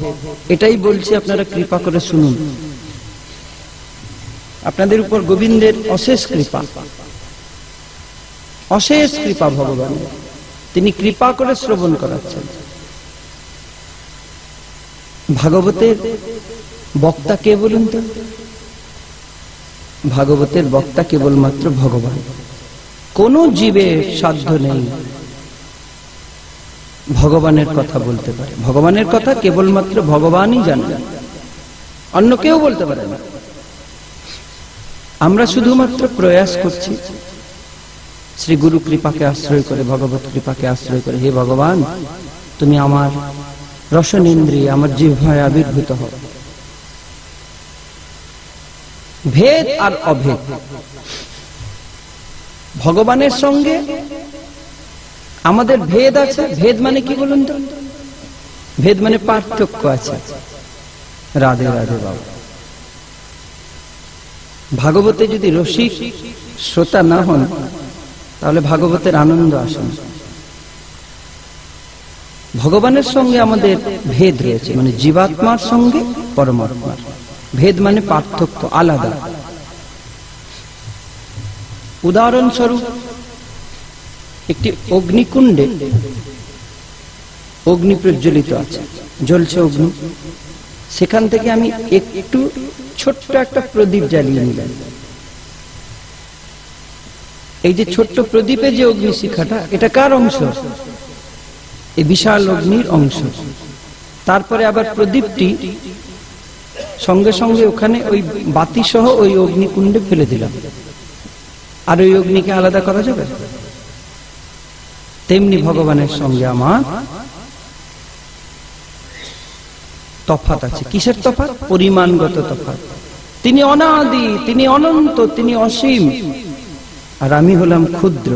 এটাই বলছি, আপনারা কৃপা করে শুনুন। আপনাদের উপর গোবিন্দের অশেষ কৃপা, অশেষ কৃপা ভগবানের। তিনি কৃপা করে শ্রবণ করাচ্ছেন। ভাগবতের বক্তা কে বলুন তো? ভাগবতের বক্তা কেবলমাত্র ভগবান। কোন জীবের সাধ্য নেই ভগবানের কথা বলতে পারে। ভগবানের কথা কেবলমাত্র ভগবানই জানেন, অন্য কেউ বলতে পারে না। আমরা শুধুমাত্র প্রয়াস করছি শ্রী গুরু কৃপাকে আশ্রয় করে, ভগবত কৃপাকে আশ্রয় করে, হে ভগবান তুমি আমার রসনেন্দ্রিয়, আমার জিহ্বায় আবির্ভূত হও। ভেদ আর অভেদ, ভগবানের সঙ্গে আমাদের ভেদ আছে। ভেদ মানে কি বলুন তো? ভেদ মানে পার্থক্য আছে। রাধে রাধে বাবা। ভাগবতে যদি রসিক শ্রোতা না হন, তাহলে ভাগবতের আনন্দ আসে না। ভগবানের সঙ্গে আমাদের ভেদ রয়েছে, মানে জীবাত্মার সঙ্গে পরমাত্মার ভেদ মানে পার্থক্য, আলাদা। উদাহরণস্বরূপ, একটি অগ্নিকুণ্ডে অগ্নি প্রজ্বলিত আছে, জ্বলছে অগ্নি। সেখান থেকে আমি একটু ছোট্ট একটা প্রদীপ জ্বালিয়ে নিলাম। এই যে ছোট্ট প্রদীপে যে অগ্নিশিখাটা, এটা কার অংশ? এই বিশাল অগ্নির অংশ। তারপরে আবার প্রদীপটি সঙ্গে সঙ্গে ওখানে ওই বাতি সহ ওই অগ্নিকুণ্ডে ফেলে দিলাম। আর ওই অগ্নিকে আলাদা করা যাবে? তেমনি ভগবানের সঙ্গে আমার তফাৎ আছে। কিসের তফাৎ? পরিমাণগত তফাৎ। তিনি অনাদি, তিনি অনন্ত, তিনি অসীম, আর আমি হলাম ক্ষুদ্র।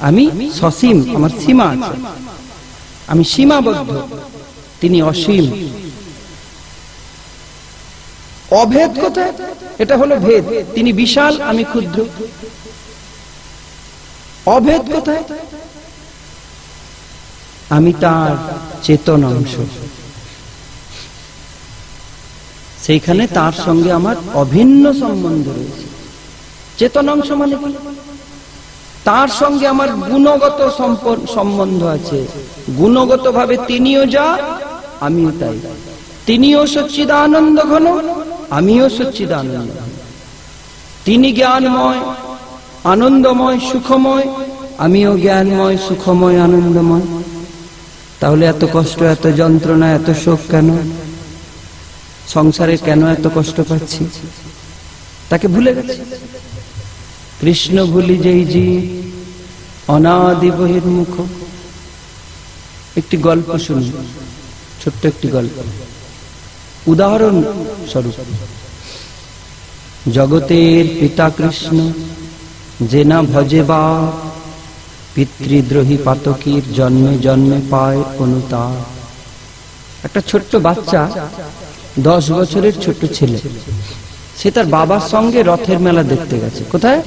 আমি সসীম, আমার সীমা আছে, আমি সীমাবদ্ধ, তিনি অসীম। অভেদ কোথায়? এটা হলো ভেদ। তিনি বিশাল, আমি ক্ষুদ্র। অভেদ কোথায়? আমি তার চেতন অংশ। সেইখানে তার সঙ্গে আমার অভিন্ন সম্বন্ধ রয়েছে। চেতনাংশ মানে কি? তার সঙ্গে আমার গুণগত সম্বন্ধ আছে। গুণগত ভাবে তিনিও যা, আমিও তাই। তিনিও সচ্চিদানন্দ ঘন, আমিও সচ্চিদানন্দ ঘন। তিনি জ্ঞানময়, আনন্দময়, সুখময়, আমিও জ্ঞানময়, সুখময়, আনন্দময়। তাহলে এত কষ্ট, এত যন্ত্রণা, এত শোক কেন? সংসারে কেন এত কষ্ট পাচ্ছি? তাকে ভুলে গেছি। কৃষ্ণ ভুলি যেই জীব, অনাদি বহির্মুখ। একটি গল্প শুনি, ছোট্ট একটি গল্প, উদাহরণ স্বরূপ। জগতের পিতা কৃষ্ণ, যে না ভজে বা পিতৃদ্রোহী পাতকীর জন্মে জন্মে পায় অনুতাপ। একটা ছোট্ট বাচ্চা, 10 বছরের ছোট্ট ছেলে, সে তার বাবার সঙ্গে রথের মেলা দেখতে গেছে। কোথায়?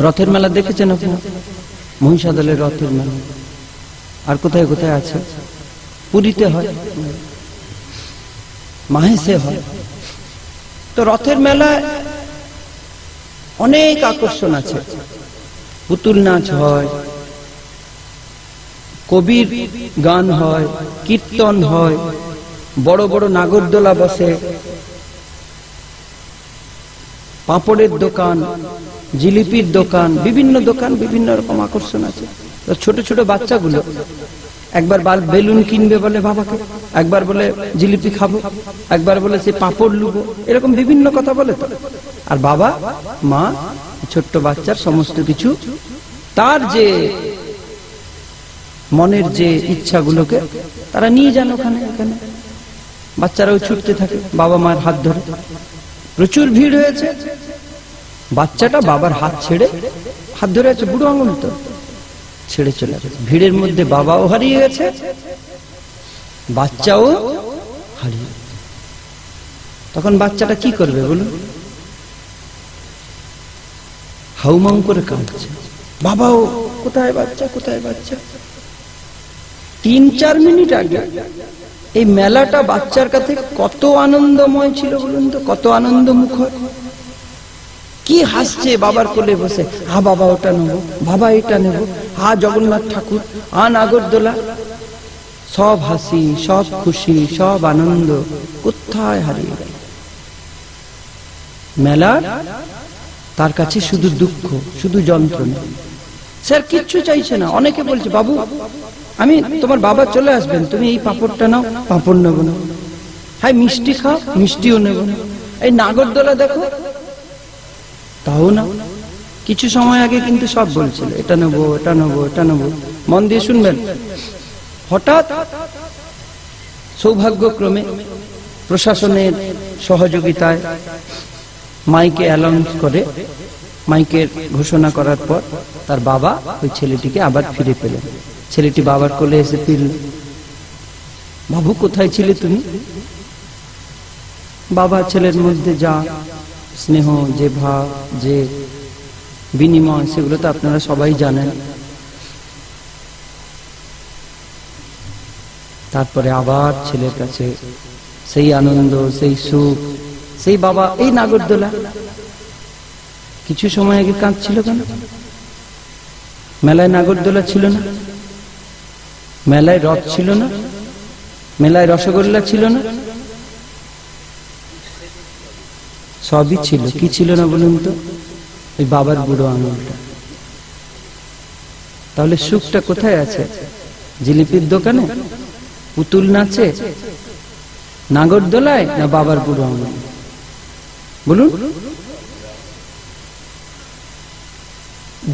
রথের মেলা দেখেছেন আপনারা? মহিষাদলের রথের মেলা। আর কোথায় কোথায় আছে? পুরীতে হয়, মাহেশে হয়। তো রথের মেলায় অনেক আকর্ষণ আছে। পুতুল নাচ হয়, কবির গান হয়, কীর্তন হয়, বড় বড় নাগরদোলা বসে, পাঁপড়ের দোকান, জিলিপির দোকান, বিভিন্ন দোকান, বিভিন্ন রকম আকর্ষণ আছে। তো ছোট ছোট বাচ্চাগুলো একবার বেলুন কিনবে বলে বাবাকে, একবার বলে জিলিপি খাবো, একবার বলে সে পাঁপড় লুবো, এরকম বিভিন্ন কথা বলে। তো আর বাবা মা ছোট্ট বাচ্চার সমস্ত কিছু, তার যে মনের যে ইচ্ছাগুলোকে তারা নিয়ে যান ওখানে। ওখানে বাচ্চারাও ছুটতে থাকে বাবা মায়ের হাত ধরে। প্রচুর ভিড় হয়েছে। বাচ্চাটা বাবার হাত ছেড়ে, হাত ধরে আছে, বুড়ো আঙুল তো, ছেড়ে চলে গেছে। ভিড়ের মধ্যে বাবাও হারিয়ে গেছে, বাচ্চাও হারিয়ে গেছে। তখন বাচ্চাটা কি করবে বলুন? হাউমাউ করে কাঁদছে, বাবাও কোথায় বাচ্চা, কোথায় বাচ্চা। 3-4 মিনিট আগে এই মেলাটা বাচ্চার কাছে কত আনন্দময় ছিল বলুন তো, কত আনন্দমুখর। কি হাসছে বাবার কোলে বসে, হা বাবা ওটা নেবো, বাবা এটা নেবো, হা জগন্নাথ ঠাকুর, হা নাগরদোলা। সব হাসি, সব খুশি, সব আনন্দ কোথায় হারিয়ে গেল? মেলা তার কাছে শুধু দুঃখ, শুধু যন্ত্রণা। স্যার কিচ্ছু চাইছে না। অনেকে বলছে, বাবু আমি তোমার বাবা চলে আসবেন, তুমি এই পাঁপড়টা নাও, পাঁপড় নেবো না। হ্যাঁ মিষ্টি খাও, মিষ্টিও নেবো না। এই নাগরদোলা দেখো, তাও না। কিছু সময় আগে কিন্তু সব বলছিল, এটা নেবো, এটা নেবো, এটা নেবো। মন দিয়ে শুনবেন। হঠাৎ সৌভাগ্যক্রমে প্রশাসনের সহযোগিতায় মাইকে অ্যানাউন্স করে, মাইকের ঘোষণা করার পর তার বাবা ওই ছেলেটিকে আবার ফিরে পেলেন। ছেলেটি বাবার কোলে এসে ফিরল। বাবু কোথায় ছিলে তুমি? বাবা ছেলের মধ্যে যা স্নেহ, যে ভাব, যে বিনিময়, সেগুলো তো আপনারা সবাই জানেন। তারপরে আবার ছেলের কাছে সেই আনন্দ, সেই সুখ, সেই বাবা, এই নাগরদোলা। কিছু সময় আগে কাঁদছিল কেন? মেলায় নাগরদোলা ছিল না, মেলায় রথ ছিল না, মেলায় রসগোল্লা ছিল না, সবই ছিল। কি ছিল না বলুন তো? ওই বাবার বুড়ো আঙুলটা। তাহলে সুখটা কোথায় আছে? জিলিপির দোকানে, পুতুল নাচে, নাগরদোলায়, না বাবার বুড়ো আঙুল? বলুন।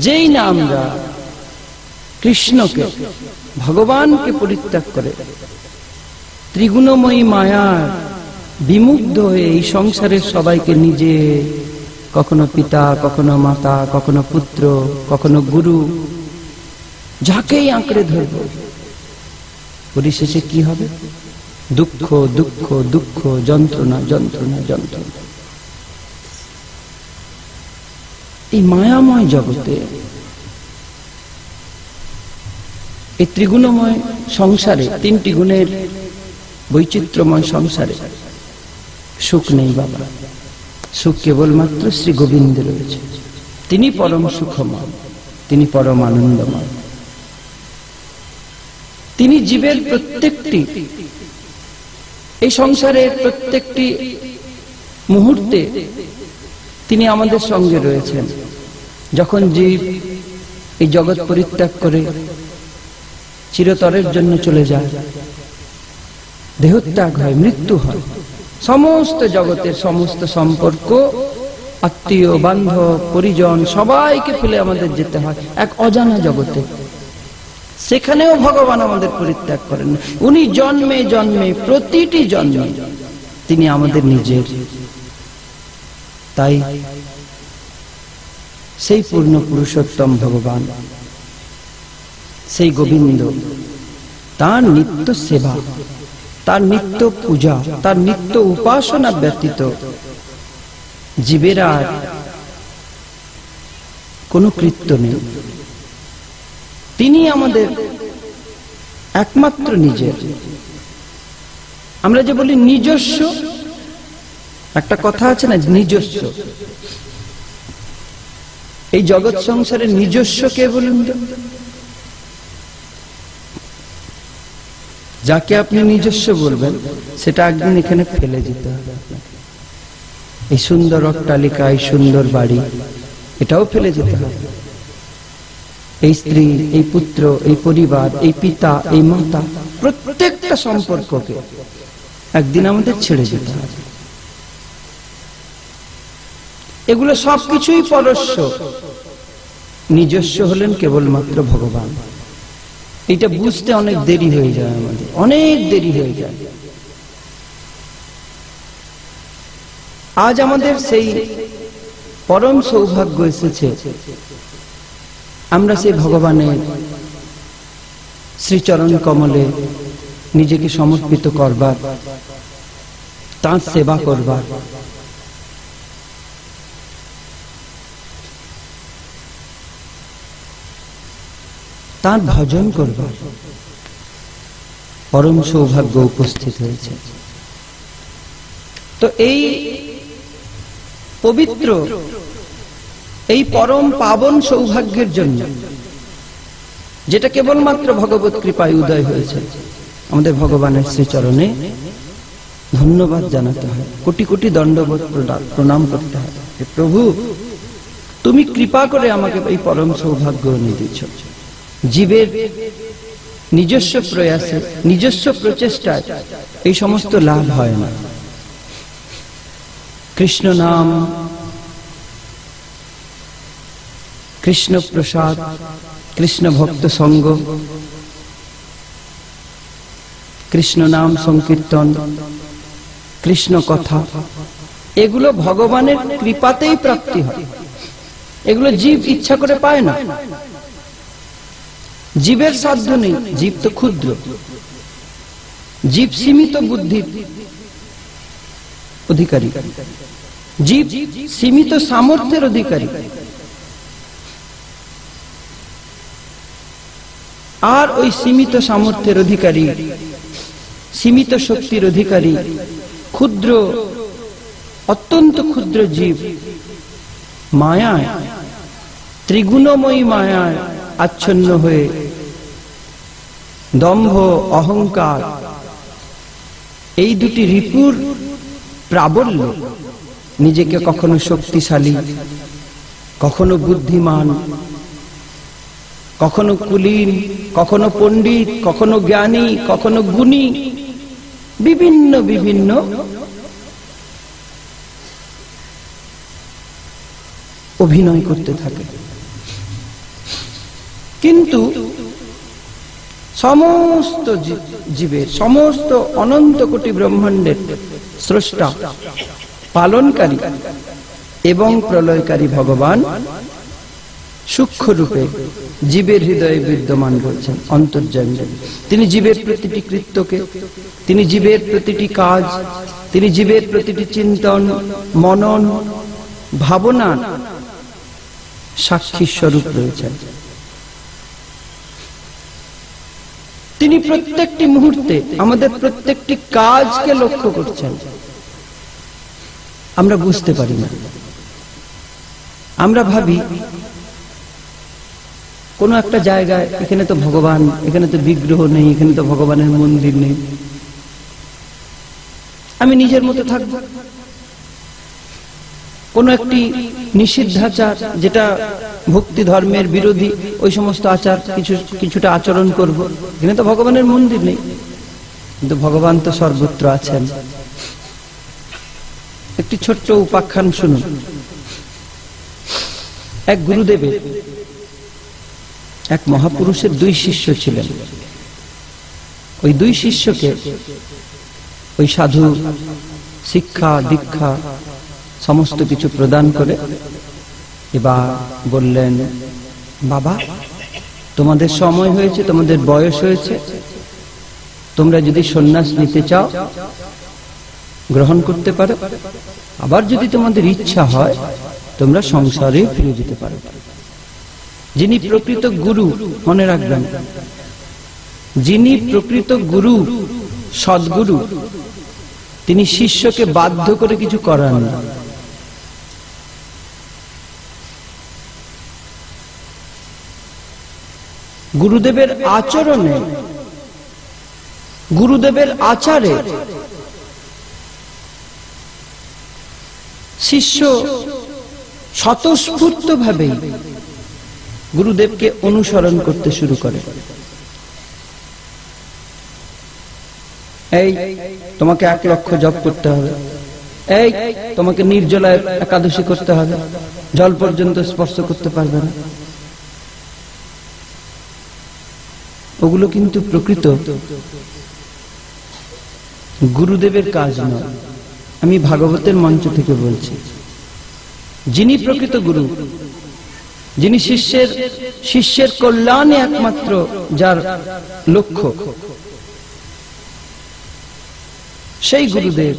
যেই না আমরা কৃষ্ণকে, ভগবানকে পরিত্যাগ করে ত্রিগুণময়ী মায়ার বিমুগ্ধ হয়ে এই সংসারের সবাইকে নিজে, কখনো পিতা, কখনো মাতা, কখনো পুত্র, কখনো গুরু, যাকেই আঁকড়ে ধরব, পরিশেষে কি হবে? দুঃখ, দুঃখ, দুঃখ, যন্ত্রণা, যন্ত্রণা, যন্ত্রণা। এই মায়াময় জগতে, এই ত্রিগুণময় সংসারে, 3টি গুণের বৈচিত্র্যময় সংসারে সুখ নেই বাবা, সুখ কেবলমাত্র শ্রী গোবিন্দে রয়েছে। তিনি পরম সুখময়, তিনি পরম আনন্দময়। তিনি জীবের প্রত্যেকটি, এই সংসারের প্রত্যেকটি মুহূর্তে তিনি আমাদের সঙ্গে রয়েছেন। যখন জীব এই জগৎ পরিত্যাগ করে চিরতরের জন্য চলে যায়, দেহত্যাগ হয়, মৃত্যু হয়, সমস্ত জগতের সমস্ত সম্পর্ক, আত্মীয় বান্ধব পরিজন সবাইকে ফেলে আমাদের যেতে হয় এক অজানা জগতে। সেখানেও ভগবান আমাদের পরিত্যাগ করেন। উনি জন্মে জন্মে, প্রতিটি জন্মে তিনি আমাদের নিজের। তাই সেই পূর্ণ পুরুষোত্তম ভগবান, সেই গোবিন্দ, তার নিত্য সেবা, তার নিত্য পূজা, তার নিত্য উপাসনা ব্যতীত জীবের আর কোনো কৃত্য নেই। তিনি আমাদের একমাত্র নিজের। আমরা যে বলি নিজস্ব, একটা কথা আছে না, নিজস্ব। এই জগৎ সংসারে নিজস্ব কে বলুন তো? যাকে আপনি নিজস্ব বলবেন সেটা একদিন এখানে ফেলে যেতে হবে আপনাকে। এই সুন্দর অট্টালিকা, এই সুন্দর বাড়ি, এটাও ফেলে যেতে হবে। এই স্ত্রী, এই পুত্র, এই পরিবার, এই পিতা, এই মাতা, প্রত্যেকটা সম্পর্ককে একদিন আমাদের ছেড়ে যেতে হবে। এগুলো সবকিছুই পরস্য, নিজস্ব হলেন কেবলমাত্র ভগবান। এটা বুঝতে অনেক দেরি হয়ে যায়, আমাদের অনেক দেরি হয়ে যায়। আজ আমাদের সেই পরম সৌভাগ্য এসেছে, আমরা সেই ভগবানের শ্রীচরণ কমলে নিজেকে সমর্পিত করবার, তাঁর সেবা করবার। তাঁর ভজন করবার পরম সৌভাগ্য উপস্থিত হয়েছে। তো এই পবিত্র, এই পরম পাবন সৌভাগ্যের জন্য, যেটা কেবলমাত্র ভগবত কৃপায় উদয় হয়েছে, আমাদের ভগবানের শ্রীচরণে ধন্যবাদ জানাতে হয়, কোটি কোটি দণ্ডবত প্রণাম করতে হয়। প্রভু, তুমি কৃপা করে আমাকে এই পরম সৌভাগ্য এনে দিচ্ছ। জীবের নিজস্ব প্রয়াসে, নিজস্ব প্রচেষ্টায় এই সমস্ত লাভ হয় না। কৃষ্ণ নাম, কৃষ্ণ প্রসাদ, কৃষ্ণ ভক্ত সঙ্গ, কৃষ্ণ নাম সংকীর্তন, কৃষ্ণ কথা, এগুলো ভগবানের কৃপাতেই প্রাপ্তি হয়। এগুলো জীব ইচ্ছা করে পায় না। জীবের সাধ্য নেই, জীব তো ক্ষুদ্র, জীব সীমিত বুদ্ধির অধিকারী, জীব সীমিত সামর্থ্যের অধিকারী। আর ওই সীমিত সামর্থ্যের অধিকারী, সীমিত শক্তির অধিকারী ক্ষুদ্র, অত্যন্ত ক্ষুদ্র জীব মায়ায়, ত্রিগুণময়ী মায়ায় আচ্ছন্ন হয়ে দম্ভ, অহংকার, এই দুটি রিপুর প্রাবল্য নিজেকে কখনো শক্তিশালী, কখনো বুদ্ধিমান, কখনো কুলীন, কখনো পণ্ডিত, কখনো জ্ঞানী, কখনো গুণী, বিভিন্ন বিভিন্ন অভিনয় করতে থাকে। কিন্তু সমস্ত জীবের, সমস্ত অনন্ত কোটি ব্রহ্মাণ্ডের স্রষ্টা, পালনকারী এবং প্রলয়কারী ভগবান সূক্ষ্ম রূপে জীবের হৃদয়ে বিদ্যমান রয়েছেন, অন্তর্যামী। তিনি জীবের প্রতিটি কৃত্যকে, তিনি জীবের প্রতিটি কাজ, তিনি জীবের প্রতিটি চিন্তন, মনন, ভাবনার সাক্ষী স্বরূপ রয়েছেন। তিনি প্রত্যেকটি মুহূর্তে আমাদের প্রত্যেকটি কাজকে লক্ষ্য করছেন। আমরা বুঝতে পারি না। আমরা ভাবি কোন একটা জায়গায়, এখানে তো ভগবান, এখানে তো বিগ্রহ নেই, এখানে তো ভগবানের মন্দির নেই, আমি নিজের মতো থাকবো। কোন একটি নিষিদ্ধাচার, যেটা ভক্তি ধর্মের বিরোধী, ওই সমস্ত আচার কিছুটা আচরণ করব। এখানে তো ভগবানের মন্দির নেই, কিন্তু ভগবান তো সর্বত্র আছেন। একটি ছোট্ট উপাখ্যান শুনুন। এক গুরুদেবের, এক মহাপুরুষের 2 শিষ্য ছিলেন। ওই 2 শিষ্যকে ওই সাধু শিক্ষা দীক্ষা সমস্ত কিছু প্রদান করে এবার বললেন, বাবা, তোমাদের সময় হয়েছে, তোমাদের বয়স হয়েছে, তোমরা যদি সন্ন্যাস নিতে চাও গ্রহণ করতে পারো, আবার যদি তোমাদের ইচ্ছা হয় তোমরা সংসারে ফিরে যেতে পারো। যিনি প্রকৃত গুরু, মনে রাখবেন, যিনি প্রকৃত গুরু, সদ্গুরু, তিনি শিষ্যকে বাধ্য করে কিছু করান না। গুরুদেবের আচরণে, গুরুদেবের আচারে শিষ্য স্বতঃস্ফূর্তভাবেই গুরুদেবকে অনুসরণ করতে শুরু করে। এই তোমাকে 1 লক্ষ জপ করতে হবে, এই তোমাকে নির্জলায় একাদশী করতে হবে, জল পর্যন্ত স্পর্শ করতে পারবে না। ওগুলো কিন্তু প্রকৃত গুরুদেবের কাজ নয়। আমি ভাগবতের মঞ্চ থেকে বলছি, যিনি প্রকৃত গুরু, যিনি শিষ্যের কল্যাণে একমাত্র যার লক্ষ্য, সেই গুরুদেব,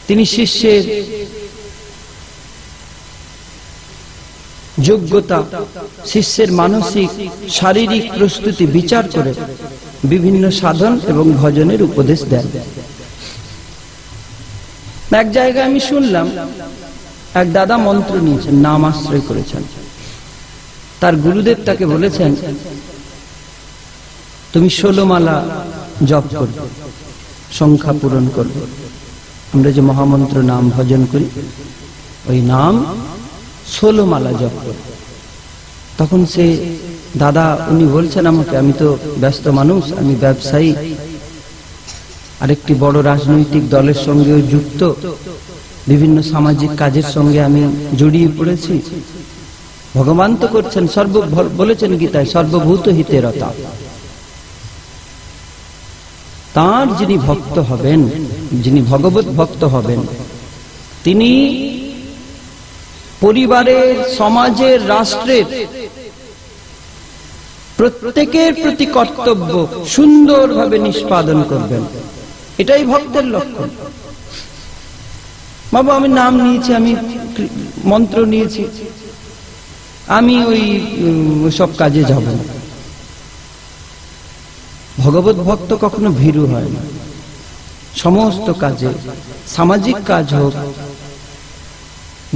তিনি শিষ্যের যোগ্যতা, শিষ্যের মানসিক শারীরিক প্রস্তুতি বিচার করে বিভিন্ন সাধন এবং ভজনের উপদেশ দেন। এক জায়গায় আমি শুনলাম, এক দাদা মন্ত্র নিয়েছেন, নাম আশ্রয় করেছেন। তার গুরুদেব তাকে বলেছেন, তুমি 16 মালা জপ করবে, সংখ্যা পূরণ করবে। আমরা যে মহামন্ত্র নাম ভজন করি, ওই নাম 16 মালা জপ করবে। তখন সে দাদা, উনি বলছেন আমাকে, আমি তো ব্যস্ত মানুষ, আমি ব্যবসায়ী, আরেকটি বড় রাজনৈতিক দলের সঙ্গেও যুক্ত, বিভিন্ন সামাজিক কাজের সঙ্গে আমি জড়িয়ে পড়েছি। ভগবান তো করছেন, বলেছেন গীতায়, সর্বভূত হিতে রতা। তার যিনি ভক্ত হবেন, যিনি ভগবত ভক্ত হবেন, তিনি পরিবারের, সমাজের, রাষ্ট্রের প্রত্যেকের প্রতি কর্তব্য সুন্দরভাবে নিষ্পাদন করবেন। এটাই ভক্তের লক্ষণ। বাবা, আমি নাম নিয়েছি, আমি মন্ত্র নিয়েছি, আমি ওই সব কাজে যাব না। ভগবত ভক্ত কখনো ভীরু হয় না। সমস্ত কাজে, সামাজিক কাজ হোক,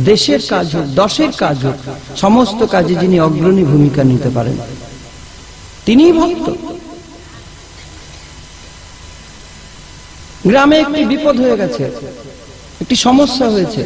দেশের কাজ হোক, দশের কাজ হোক, সমস্ত কাজে যিনি অগ্রণী ভূমিকা নিতে পারেন, তিনিই ভক্ত। গ্রামে একটি বিপদ হয়ে গেছে, একটি সমস্যা হয়েছে।